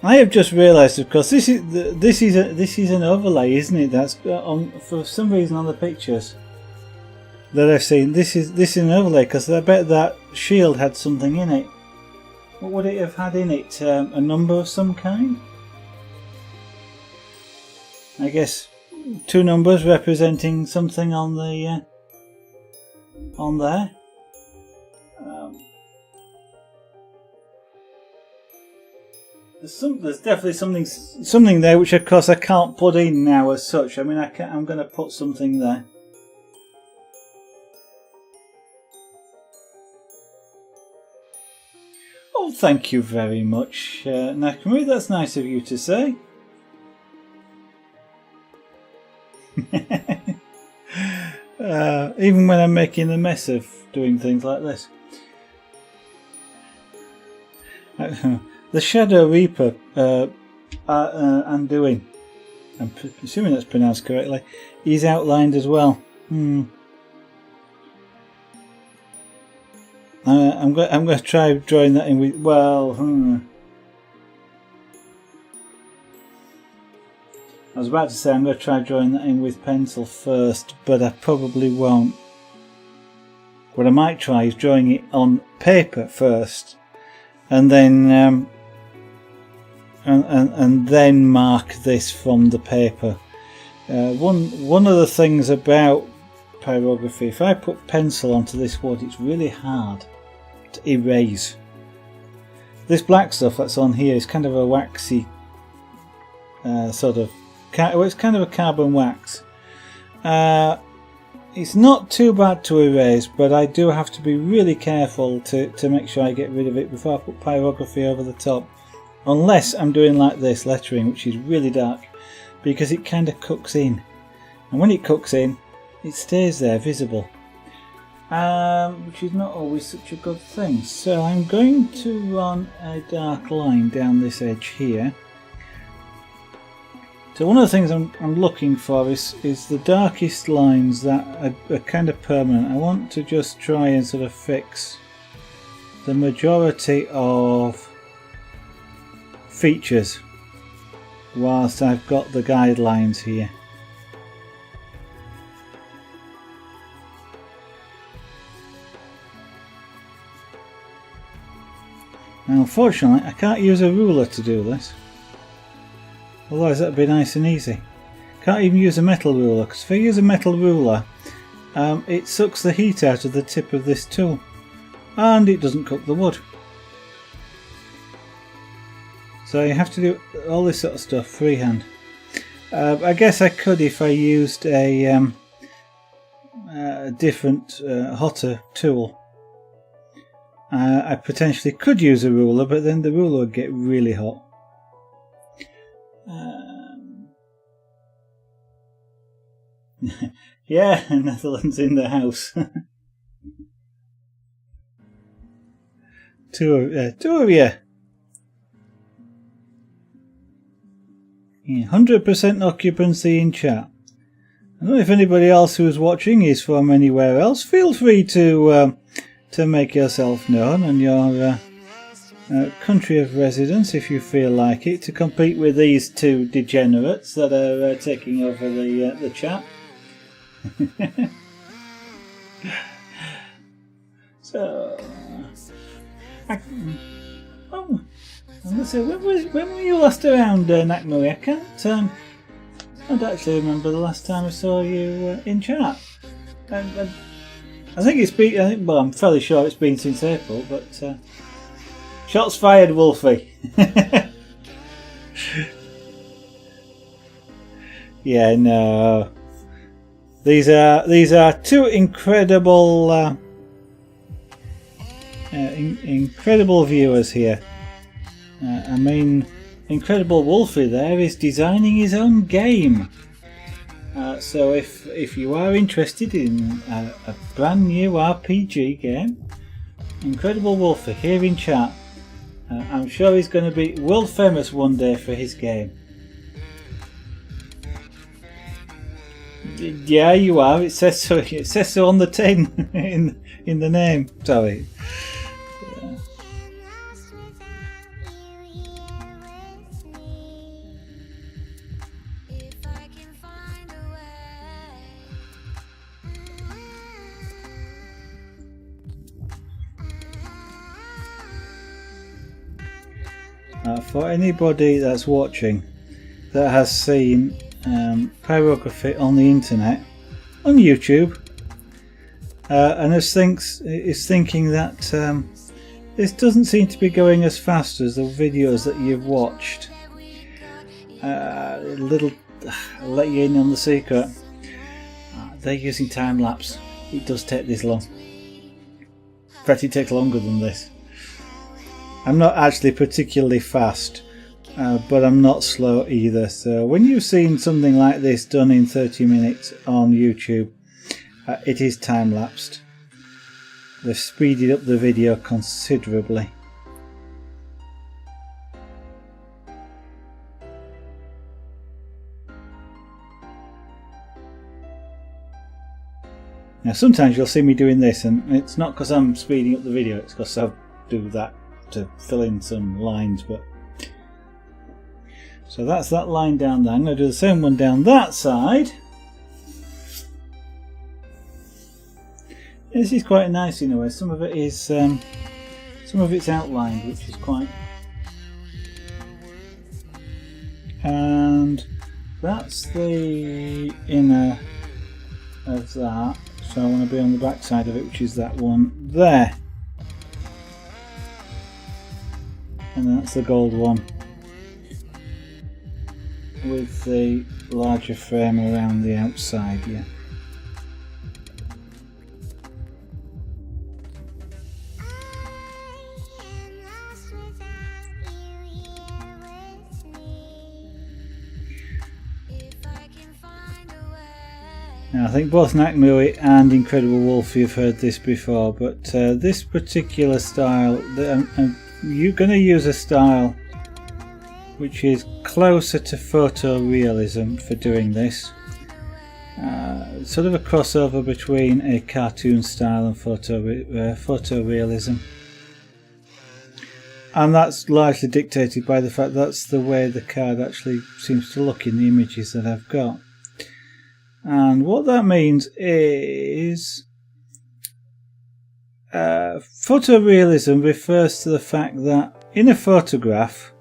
I have just realised, of course, this is an overlay, isn't it? That's on for some reason on the pictures that I've seen. This is an overlay because I bet that shield had something in it. What would it have had in it? A number of some kind? I guess 2 numbers representing something on the on there. There's definitely something there, which of course I can't put in now as such. I mean, I'm going to put something there. Oh, thank you very much, Nakamura. That's nice of you to say. Even when I'm making a mess of doing things like this. The Shadowreaper Anduin, I'm assuming that's pronounced correctly, he's outlined as well. I'm going to try drawing that in with, well, I was about to say I'm going to try drawing that in with pencil first, but I probably won't. What I might try is drawing it on paper first, and then and then mark this from the paper. One of the things about pyrography, if I put pencil onto this wood, it's really hard to erase. This black stuff that's on here is kind of a waxy sort of, it's kind of a carbon wax. It's not too bad to erase, but I do have to be really careful to make sure I get rid of it before I put pyrography over the top. Unless I'm doing like this lettering, which is really dark, because it kind of cooks in. And when it cooks in, it stays there visible. Which is not always such a good thing. So I'm going to run a dark line down this edge here. So one of the things I'm looking for is the darkest lines that are kind of permanent. I want to just try and sort of fix the majority of features whilst I've got the guidelines here. Now unfortunately I can't use a ruler to do this, otherwise that would be nice and easy. Can't even use a metal ruler, because if I use a metal ruler it sucks the heat out of the tip of this tool and it doesn't cook the wood. So you have to do all this sort of stuff freehand. I guess I could if I used a different, hotter tool. I potentially could use a ruler, but then the ruler would get really hot. Yeah, Netherlands in the house. Two of you. 100% occupancy in chat. I don't know if anybody else who's watching is from anywhere else. Feel free to make yourself known and your country of residence if you feel like it, to compete with these two degenerates that are taking over the chat. So, I'm gonna say, when were you last around, Nakmuri? I can't I don't actually remember the last time I saw you in chat. And I think it's been, well, I'm fairly sure it's been since April, but shots fired, Wolfie. Yeah, no. These are two incredible incredible viewers here. I mean, Incredible Wolfie there is designing his own game. So if you are interested in a brand new RPG game, Incredible Wolfie here in chat, I'm sure he's going to be world famous one day for his game. Yeah, you are. It says so. It says so on the tin in the name. Sorry. For anybody that's watching that has seen Pyrography on the internet, on YouTube, and is thinking that this doesn't seem to be going as fast as the videos that you've watched. I'll let you in on the secret. They're using time lapse. It does take this long. In fact, it takes longer than this. I'm not actually particularly fast, but I'm not slow either. So when you've seen something like this done in 30 minutes on YouTube, it is time lapsed. They've speeded up the video considerably. Now sometimes you'll see me doing this, and it's not because I'm speeding up the video, it's because I do that to fill in some lines. But so that's that line down there. I'm going to do the same one down that side. This is quite nice in a way. Some of it is some of it's outlined, which is quite, and that's the inner of that. So I want to be on the back side of it, which is that one there. And that's the gold one with the larger frame around the outside, yeah. Now, I think both Nakmui and Incredible Wolfie have heard this before, but this particular style, you're going to use a style which is closer to photorealism for doing this. Sort of a crossover between a cartoon style and photorealism. And that's largely dictated by the fact that's the way the card actually seems to look in the images that I've got. And what that means is photorealism refers to the fact that in a photograph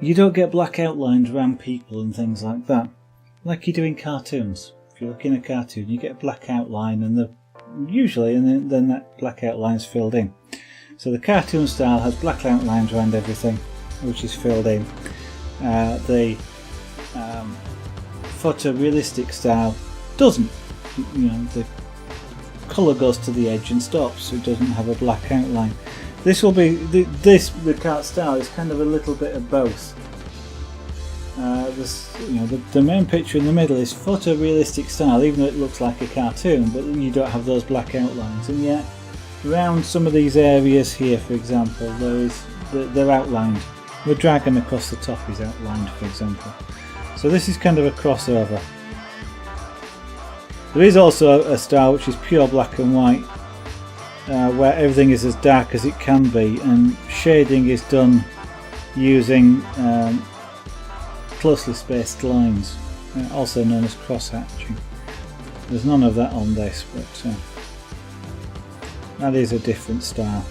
you don't get black outlines around people and things like that, like you do in cartoons. If you look in a cartoon, you get a black outline, and then that black outline's filled in. So the cartoon style has black outlines around everything, which is filled in. The photorealistic style doesn't. You know, the colour goes to the edge and stops, so it doesn't have a black outline. This will be the card style is kind of a little bit of both. The main picture in the middle is photorealistic style, even though it looks like a cartoon, but you don't have those black outlines. And yet, around some of these areas here, for example, they're outlined. The dragon across the top is outlined, for example. So this is kind of a crossover. There is also a style which is pure black and white, where everything is as dark as it can be, and shading is done using closely spaced lines, also known as cross-hatching. There's none of that on this, but that is a different style.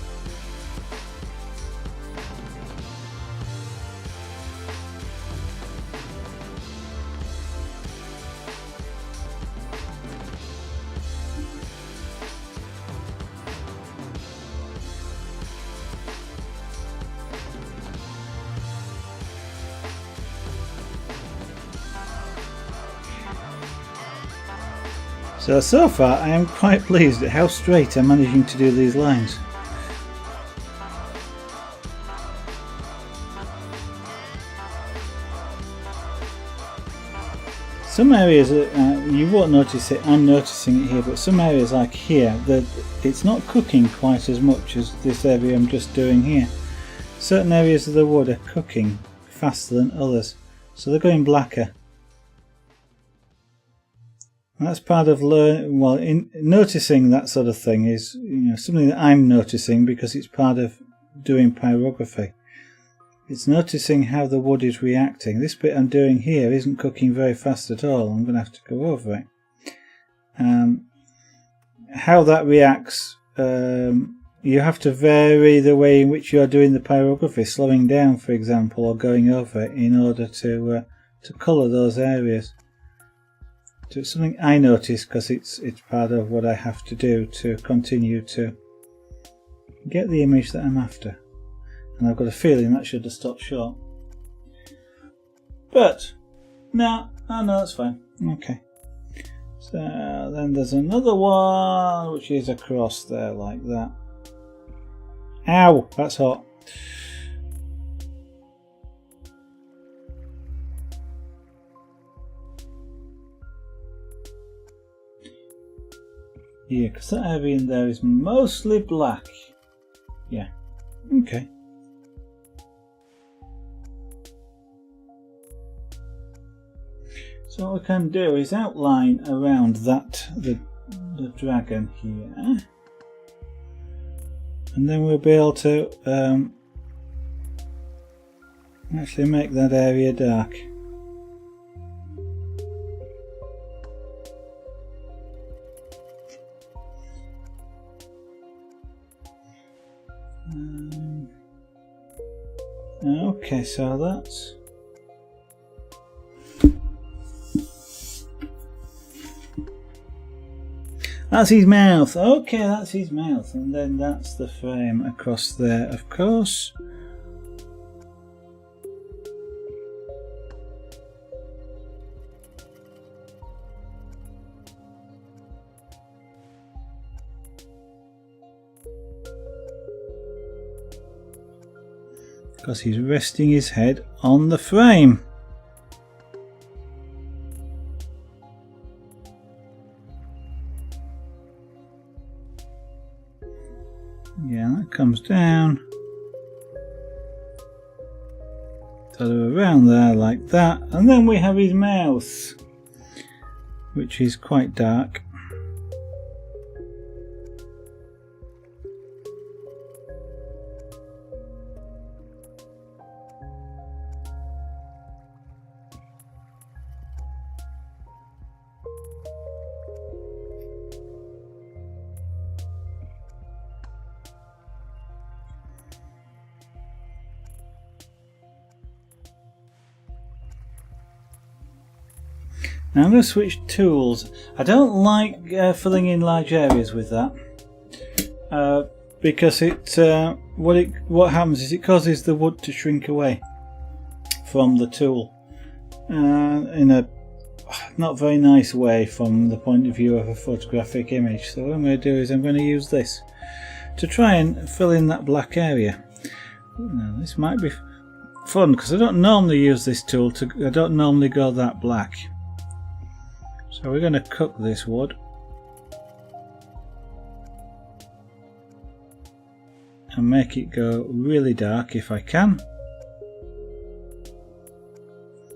So far I am quite pleased at how straight I'm managing to do these lines. Some areas, you won't notice it, I'm noticing it here, but some areas like here, it's not cooking quite as much as this area I'm just doing here. Certain areas of the wood are cooking faster than others, so they're going blacker. And that's part of noticing that sort of thing is something that I'm noticing because it's part of doing pyrography. It's noticing how the wood is reacting. This bit I'm doing here isn't cooking very fast at all. I'm going to have to go over it. How that reacts, you have to vary the way in which you're doing the pyrography, slowing down for example, or going over it in order to colour those areas. So it's something I notice because it's part of what I have to do to continue to get the image that I'm after. And I've got a feeling that should have stopped short. But, no, that's fine. Okay. So then there's another one which is across there like that. Ow! That's hot. Yeah, because that area in there is mostly black. Yeah. Okay. So what we can do is outline around that the dragon here, and then we'll be able to actually make that area dark. Okay, so that's his mouth. Okay, that's his mouth, and then that's the frame across there, of course. Because he's resting his head on the frame. Yeah, that comes down. Sort of around there like that. And then we have his mouth, which is quite dark. Now I'm going to switch tools. I don't like filling in large areas with that because what happens is it causes the wood to shrink away from the tool in a not very nice way from the point of view of a photographic image. So what I'm going to do is I'm going to use this to try and fill in that black area. Now this might be fun because I don't normally use this tool I don't normally go that black. So we're going to cook this wood and make it go really dark if I can.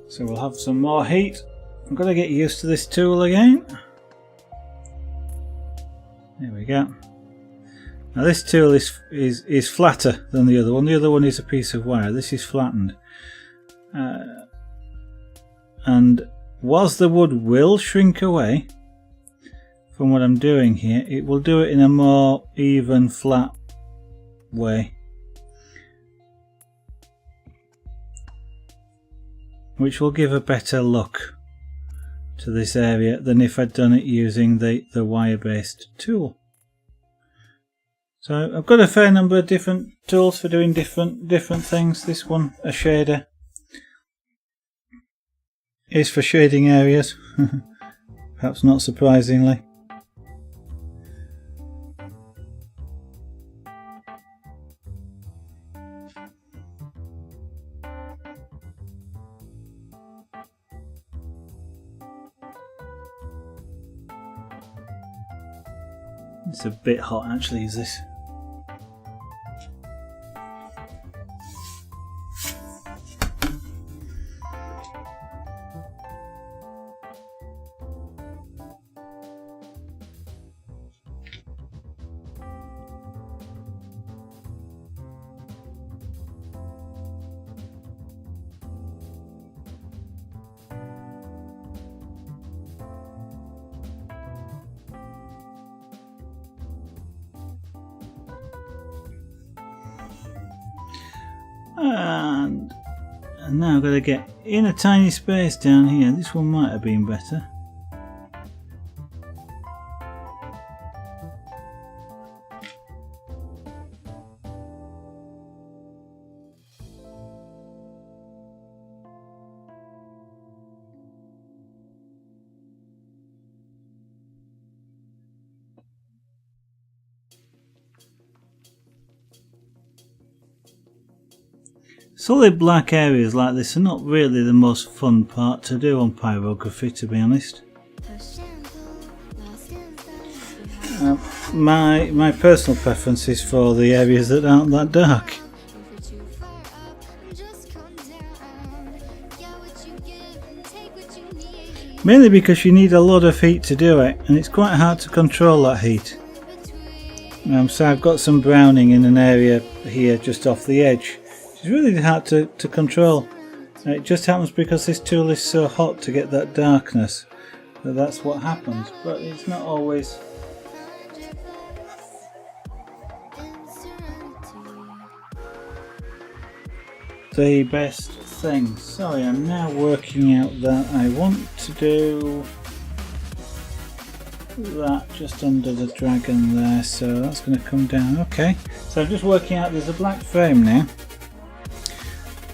So we'll have some more heat. I'm going to get used to this tool again. There we go. Now this tool is flatter than the other one. The other one is a piece of wire. This is flattened. And whilst the wood will shrink away from what I'm doing here, it will do it in a more even, flat way, which will give a better look to this area than if I'd done it using the wire-based tool. So I've got a fair number of different tools for doing different things. This one, a shader, is for shading areas, perhaps not surprisingly. It's a bit hot actually, is this? And now I've got to get in a tiny space down here. This one might have been better. Solid black areas like this are not really the most fun part to do on Pyrography, to be honest. My personal preference is for the areas that aren't that dark. Mainly because you need a lot of heat to do it, and it's quite hard to control that heat. So I've got some browning in an area here just off the edge. It's really hard to control. It just happens because this tool is so hot to get that darkness. That's what happens, but it's not always the best thing. Sorry, I'm now working out that I want to do that just under the dragon there, so that's going to come down. Okay, so I'm just working out there's a black frame now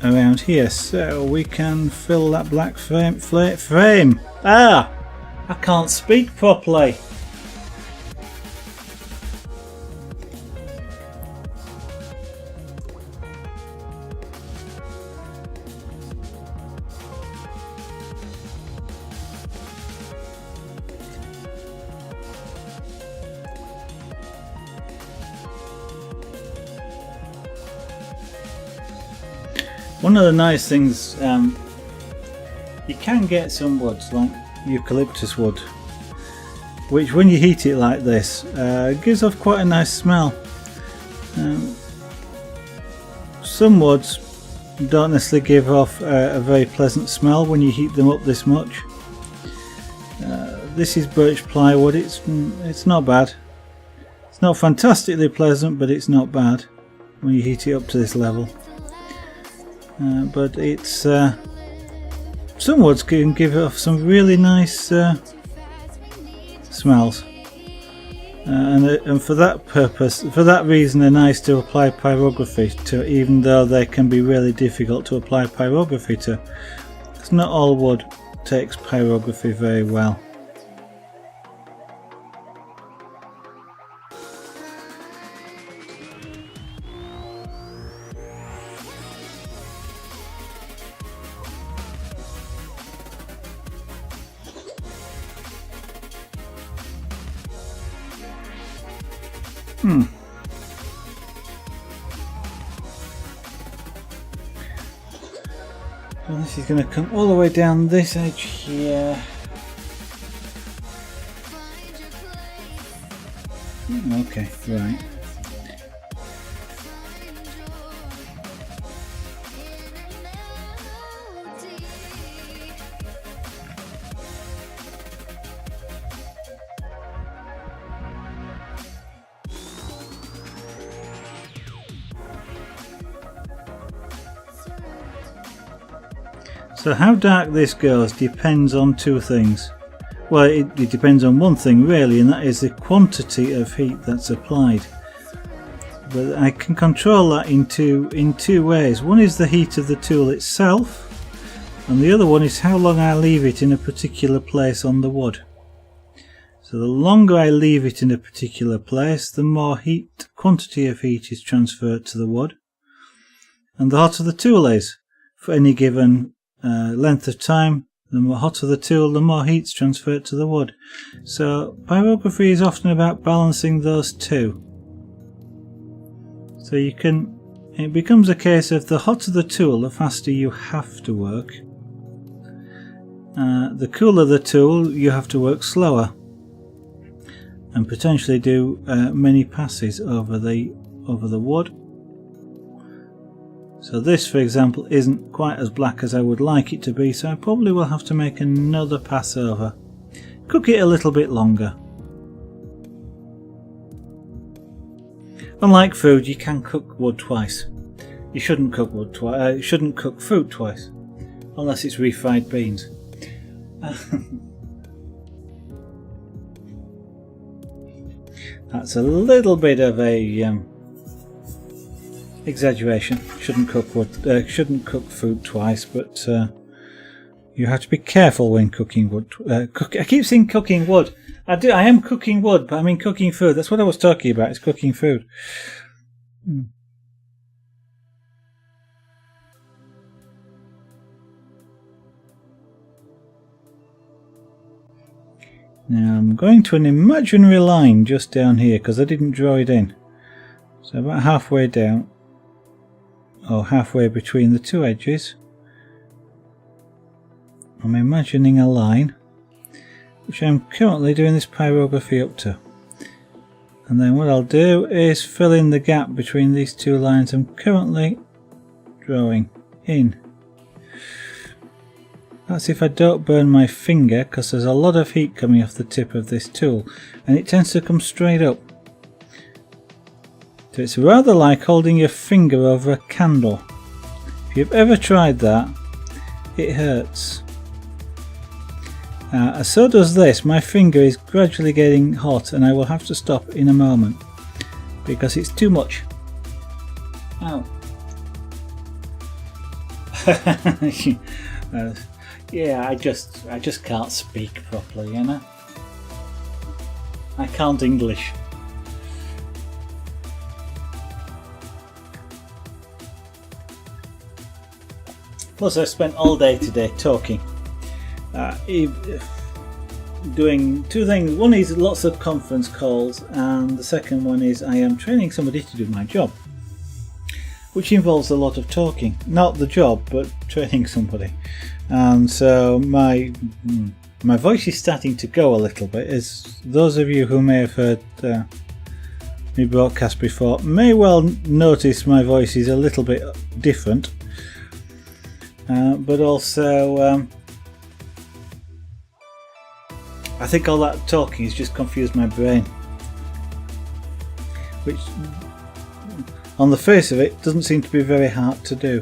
around here, so we can fill that black frame. Ah! I can't speak properly. One of the nice things, you can get some woods like eucalyptus wood, which when you heat it like this gives off quite a nice smell. Some woods don't necessarily give off a very pleasant smell when you heat them up this much. This is birch plywood. It's not bad. It's not fantastically pleasant, but it's not bad when you heat it up to this level. But it's some woods can give off some really nice smells, and for that purpose, for that reason, they're nice to apply pyrography to, even though they can be really difficult to apply pyrography to, because not all wood takes pyrography very well. And this is going to come all the way down this edge here. Okay, right. So how dark this goes depends on two things. Well, it depends on one thing really, and that is the quantity of heat that's applied. But I can control that in two ways. One is the heat of the tool itself, and the other one is how long I leave it in a particular place on the wood. So the longer I leave it in a particular place, the more quantity of heat is transferred to the wood, and the hotter the tool is for any given length of time, The more hotter the tool, the more heat's transferred to the wood. So pyrography is often about balancing those two. So you can, it becomes a case of the hotter the tool, the faster you have to work. The cooler the tool, you have to work slower and potentially do many passes over the wood. So this, for example, isn't quite as black as I would like it to be, so I probably will have to make another pass over. Cook it a little bit longer. Unlike food, you can cook wood twice. You shouldn't cook wood twice. Shouldn't cook food twice, unless it's refried beans. That's a little bit of a exaggeration. Shouldn't cook wood. Shouldn't cook food twice, but you have to be careful when cooking wood. I keep saying cooking wood. I am cooking wood, but I mean cooking food. That's what I was talking about. It's cooking food. Now I'm going to an imaginary line just down here because I didn't draw it in. So about halfway down, or halfway between the two edges, I'm imagining a line which I'm currently doing this pyrography up to. And then what I'll do is fill in the gap between these two lines I'm currently drawing in. That's if I don't burn my finger, because there's a lot of heat coming off the tip of this tool and it tends to come straight up. So it's rather like holding your finger over a candle. If you've ever tried that, it hurts. So does this. My finger is gradually getting hot and I will have to stop in a moment because it's too much. Ow. Yeah, I just can't speak properly, you know. I can't English. Plus, I've spent all day today talking, doing two things. One is lots of conference calls, and the second one is I am training somebody to do my job, which involves a lot of talking. Not the job, but training somebody. And so my voice is starting to go a little bit. As those of you who may have heard me broadcast before may well notice, my voice is a little bit different. But also I think all that talking has just confused my brain, which on the face of it doesn't seem to be very hard to do.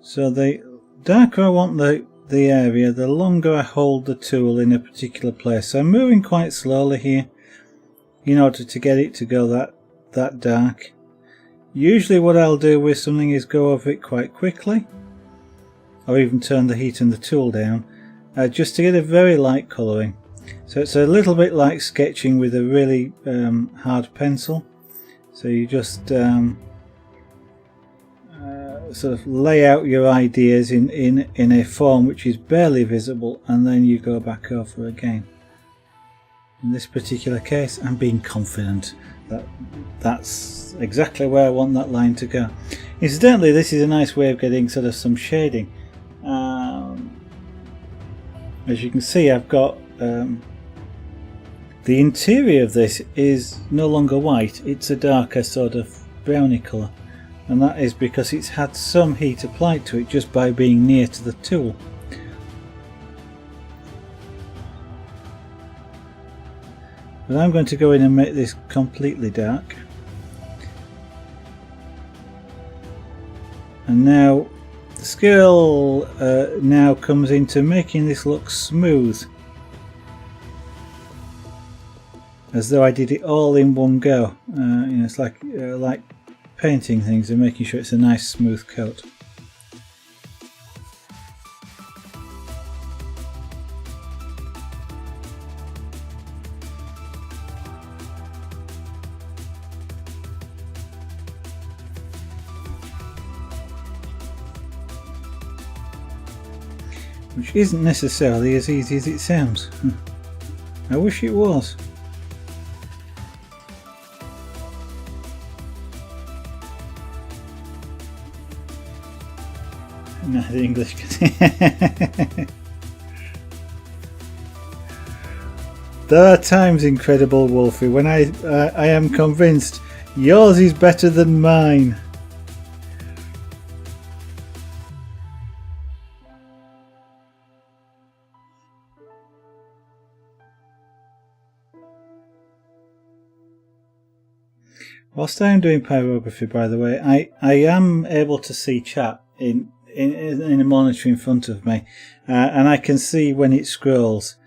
So the darker I want the area, the longer I hold the tool in a particular place. So I'm moving quite slowly here in order to get it to go that dark. Usually what I'll do with something is go over it quite quickly, or even turn the heat and the tool down, just to get a very light colouring. So it's a little bit like sketching with a really hard pencil. So you just sort of lay out your ideas in a form which is barely visible, and then you go back over again. In this particular case, I'm being confident that that's exactly where I want that line to go. Incidentally, this is a nice way of getting sort of some shading. As you can see, I've got the interior of this is no longer white, it's a darker sort of browny colour. And that is because it's had some heat applied to it just by being near to the tool. But I'm going to go in and make this completely dark. And now the skill now comes into making this look smooth, as though I did it all in one go. You know, it's like painting things and making sure it's a nice smooth coat. Which isn't necessarily as easy as it sounds. I wish it was. No, the English. There are times, Incredible Wolfie, when I am convinced yours is better than mine. Whilst I am doing pyrography, by the way, I am able to see chat in a monitor in front of me, and I can see when it scrolls,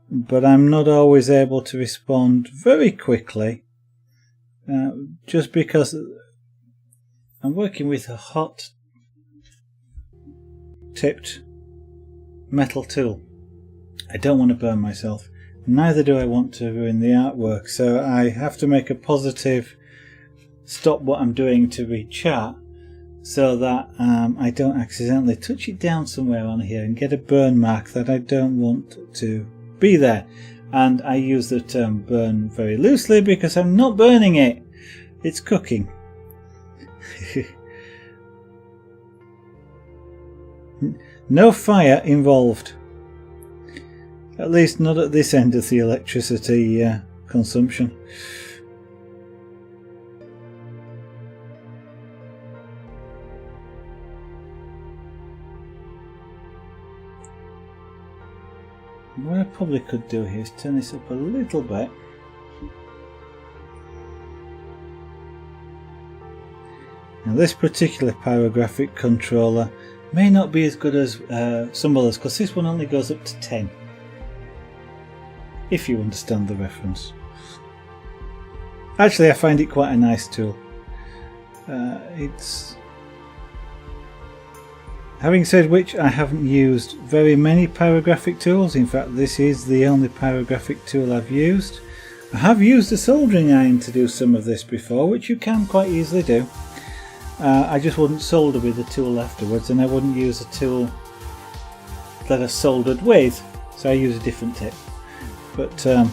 but I'm not always able to respond very quickly, just because I'm working with a hot tipped metal tool. I don't want to burn myself, neither do I want to ruin the artwork, so I have to make a positive stop what I'm doing to read chat, so that I don't accidentally touch it down somewhere on here and get a burn mark that I don't want to be there. And I use the term burn very loosely because I'm not burning it, it's cooking. No fire involved, at least not at this end of the electricity consumption. What I probably could do here is turn this up a little bit. Now this particular pyrographic controller may not be as good as some others, because this one only goes up to 10. If you understand the reference. Actually, I find it quite a nice tool. Having said which, I haven't used very many pyrographic tools. In fact, this is the only pyrographic tool I've used. I have used a soldering iron to do some of this before, which you can quite easily do. I just wouldn't solder with the tool afterwards, and I wouldn't use a tool that I soldered with, so I use a different tip. But a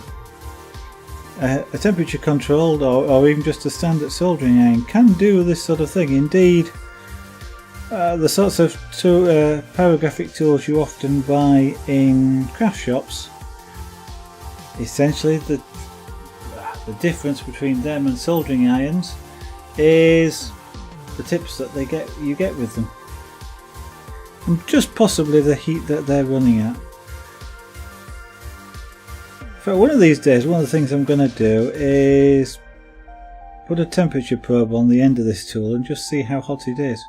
temperature controlled or even just a standard soldering iron can do this sort of thing. Indeed, the sorts of pyrographic tools you often buy in craft shops, essentially the difference between them and soldering irons is the tips that you get with them, and just possibly the heat that they're running at. For one of these days, one of the things I'm going to do is put a temperature probe on the end of this tool and just see how hot it is.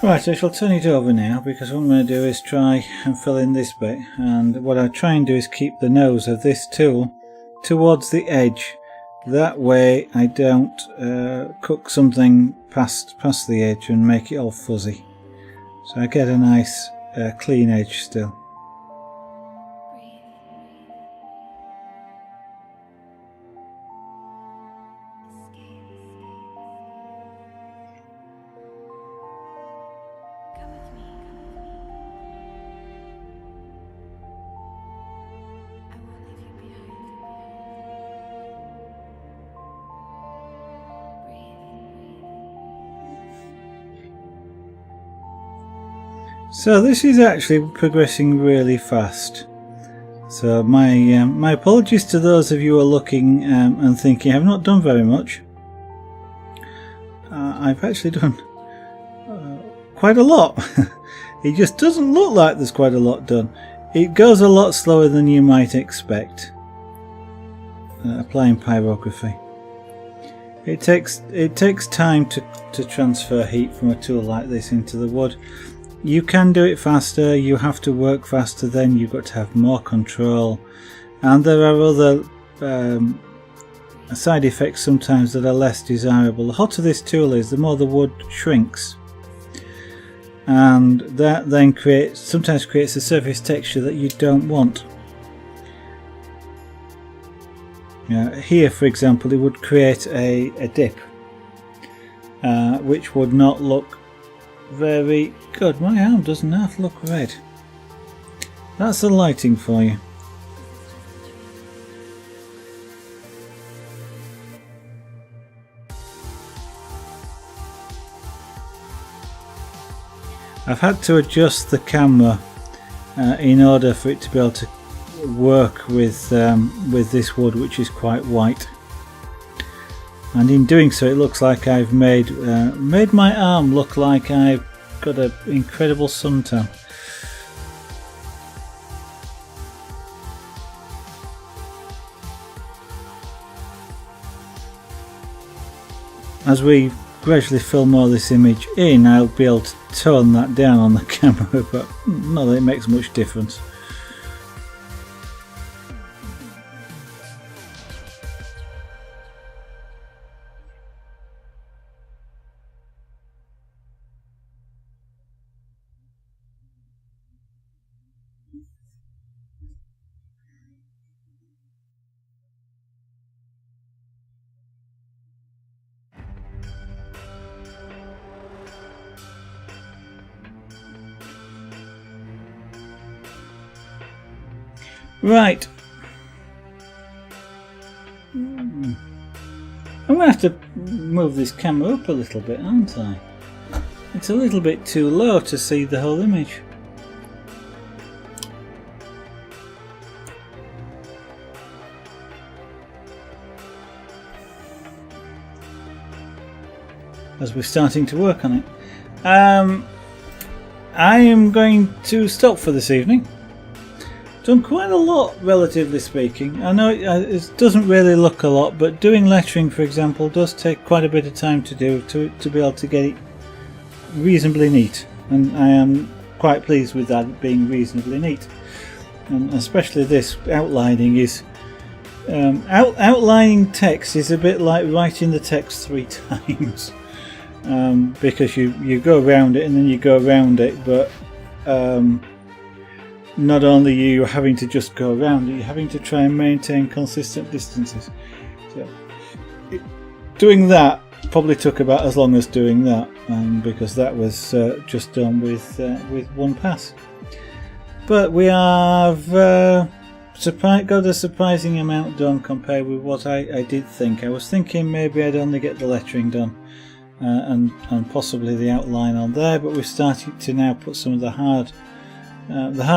Right, I shall turn it over now, because what I'm going to do is try and fill in this bit, and what I try and do is keep the nose of this tool towards the edge. That way I don't cook something past the edge and make it all fuzzy. So I get a nice clean edge still. So this is actually progressing really fast. So my apologies to those of you who are looking and thinking I've not done very much. I've actually done quite a lot. It just doesn't look like there's quite a lot done. It goes a lot slower than you might expect. Applying pyrography. It takes time to transfer heat from a tool like this into the wood. You can do it faster, you have to work faster, then you've got to have more control. and there are other side effects sometimes that are less desirable. The hotter this tool is, the more the wood shrinks, and that then sometimes creates a surface texture that you don't want. Here, for example, it would create a dip, which would not look very good. My arm doesn't half look red. That's the lighting for you. I've had to adjust the camera in order for it to be able to work with this wood, which is quite white, and in doing so it looks like I've made my arm look like I've got an incredible suntan. As we gradually fill more of this image in, I'll be able to tone that down on the camera, but not that it makes much difference. Right, I'm going to have to move this camera up a little bit, aren't I? It's a little bit too low to see the whole image. As we're starting to work on it. I am going to stop for this evening. Done quite a lot, relatively speaking. I know it doesn't really look a lot, but doing lettering, for example, does take quite a bit of time to do to be able to get it reasonably neat, and I am quite pleased with that being reasonably neat. And especially this outlining is outlining text is a bit like writing the text 3 times, because you go around it and then you go around it, but not only are you having to just go around it, you're having to try and maintain consistent distances. So doing that probably took about as long as doing that, because that was just done with one pass. But we have got a surprising amount done compared with what I did think. I was thinking maybe I'd only get the lettering done and possibly the outline on there, but we've started to now put some of the hard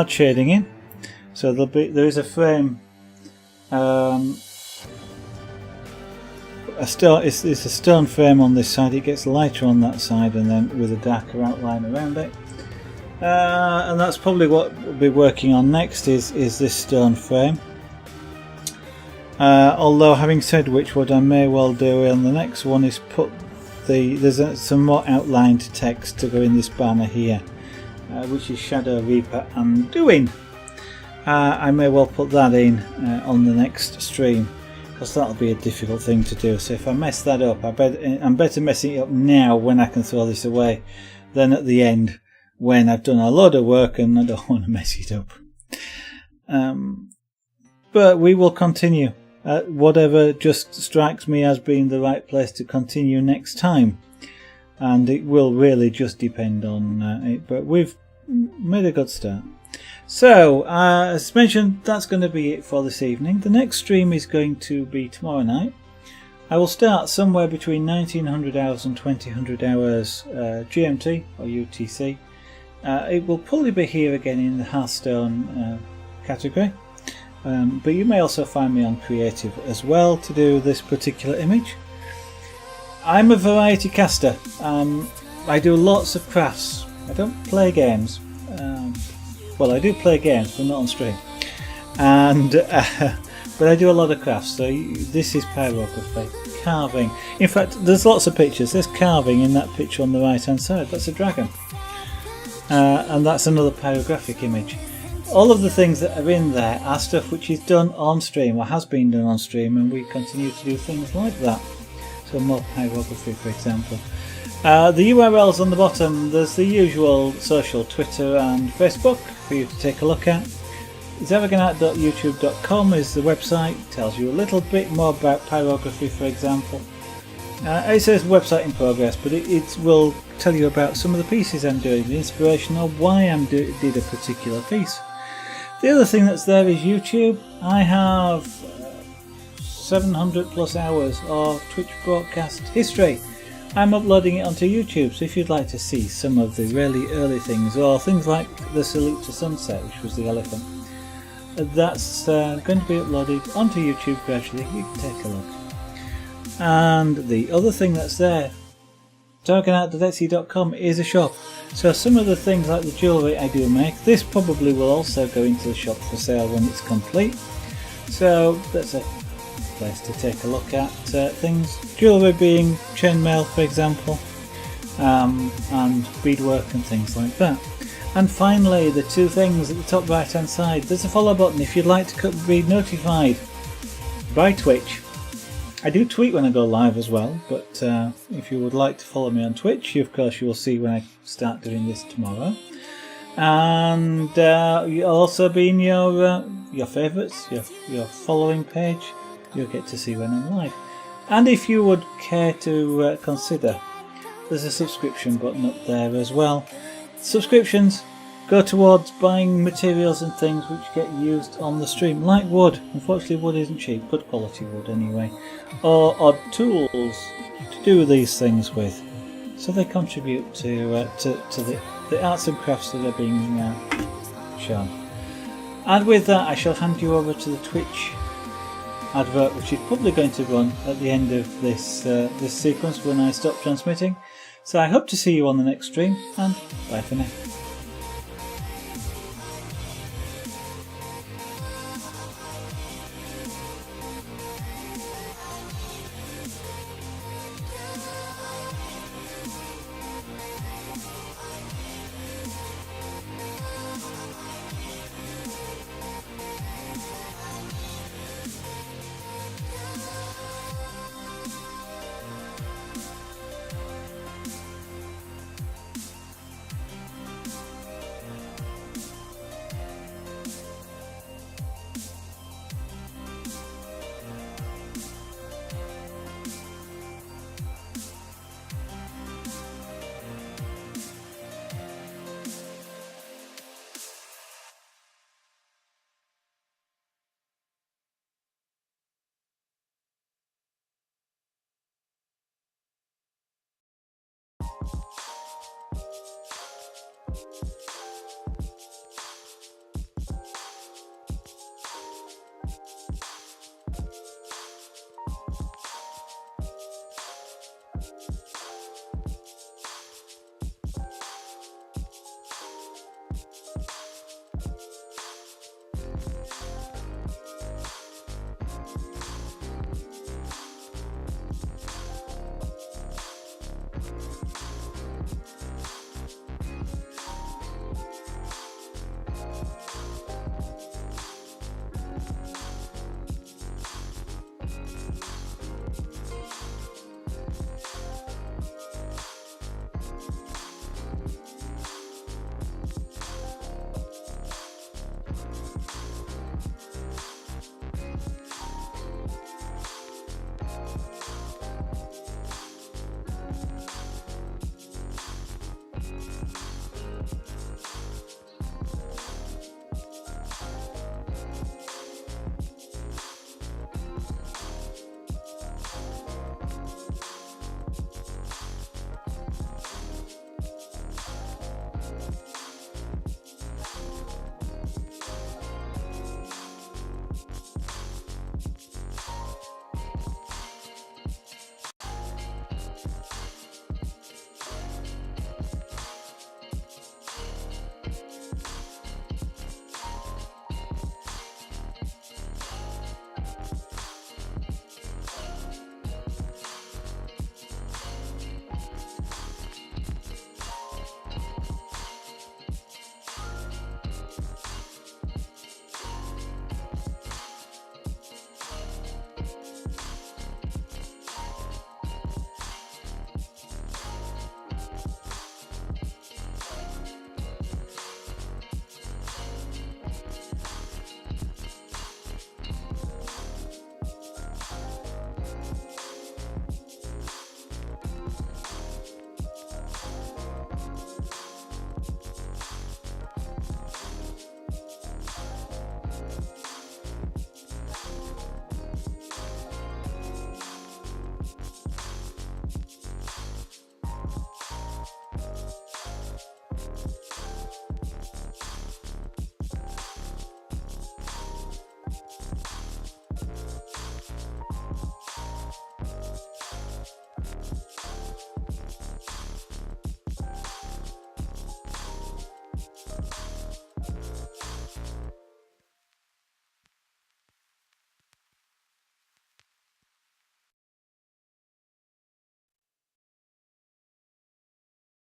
shading in. So there is a frame, it's a stone frame on this side. It gets lighter on that side, and then with a darker outline around it. And that's probably what we'll be working on next is this stone frame. Although, having said which, what I may well do on the next one is put there's some more outlined text to go in this banner here, which is Shadowreaper Anduin. I may well put that in on the next stream, because that'll be a difficult thing to do. So if I mess that up, I'm better messing it up now when I can throw this away than at the end when I've done a lot of work and I don't want to mess it up. But we will continue. Whatever just strikes me as being the right place to continue next time, and it will really just depend on it, but we've made a good start. So as mentioned, that's going to be it for this evening. The next stream is going to be tomorrow night. I will start somewhere between 1900 hours and 2000 hours GMT or UTC. It will probably be here again in the Hearthstone category. But you may also find me on Creative as well to do this particular image. I'm a variety caster. I do lots of crafts. I don't play games. Well, I do play games, but not on stream. But I do a lot of crafts. So this is pyrography, carving. In fact, there's lots of pictures. There's carving in that picture on the right hand side. That's a dragon. And that's another pyrographic image. all of the things that are in there are stuff which is done on stream or has been done on stream, and we continue to do things like that. So more pyrography, for example. The URLs on the bottom, there's the usual social, Twitter and Facebook for you to take a look at. Zavaganat.youtube.com is the website, tells you a little bit more about pyrography, for example. It says website in progress, but it will tell you about some of the pieces I'm doing, the inspiration of why I did a particular piece. The other thing that's there is YouTube. I have 700 plus hours of Twitch broadcast history. I'm uploading it onto YouTube, so if you'd like to see some of the really early things, or things like the Salute to Sunset, which was the elephant, that's going to be uploaded onto YouTube gradually. You can take a look. And the other thing that's there, targanat.etsy.com, is a shop. So some of the things like the jewellery I do make, this probably will also go into the shop for sale when it's complete. So that's a place to take a look at things. Jewellery being chainmail, for example, and beadwork and things like that. And finally, the two things at the top right hand side, there's a follow button if you'd like to be notified by Twitch. I do tweet when I go live as well, but if you would like to follow me on Twitch, of course you will see when I start doing this tomorrow. And you'll also be in your favourites, your following page. You'll get to see when I'm live. And if you would care to consider, there's a subscription button up there as well. Subscriptions go towards buying materials and things which get used on the stream, like wood. Unfortunately, wood isn't cheap, good quality wood anyway. Or odd tools to do these things with. So they contribute to the arts and crafts that are being shown. And with that, I shall hand you over to the Twitch advert, which is probably going to run at the end of this sequence when I stop transmitting. So I hope to see you on the next stream, and bye for now.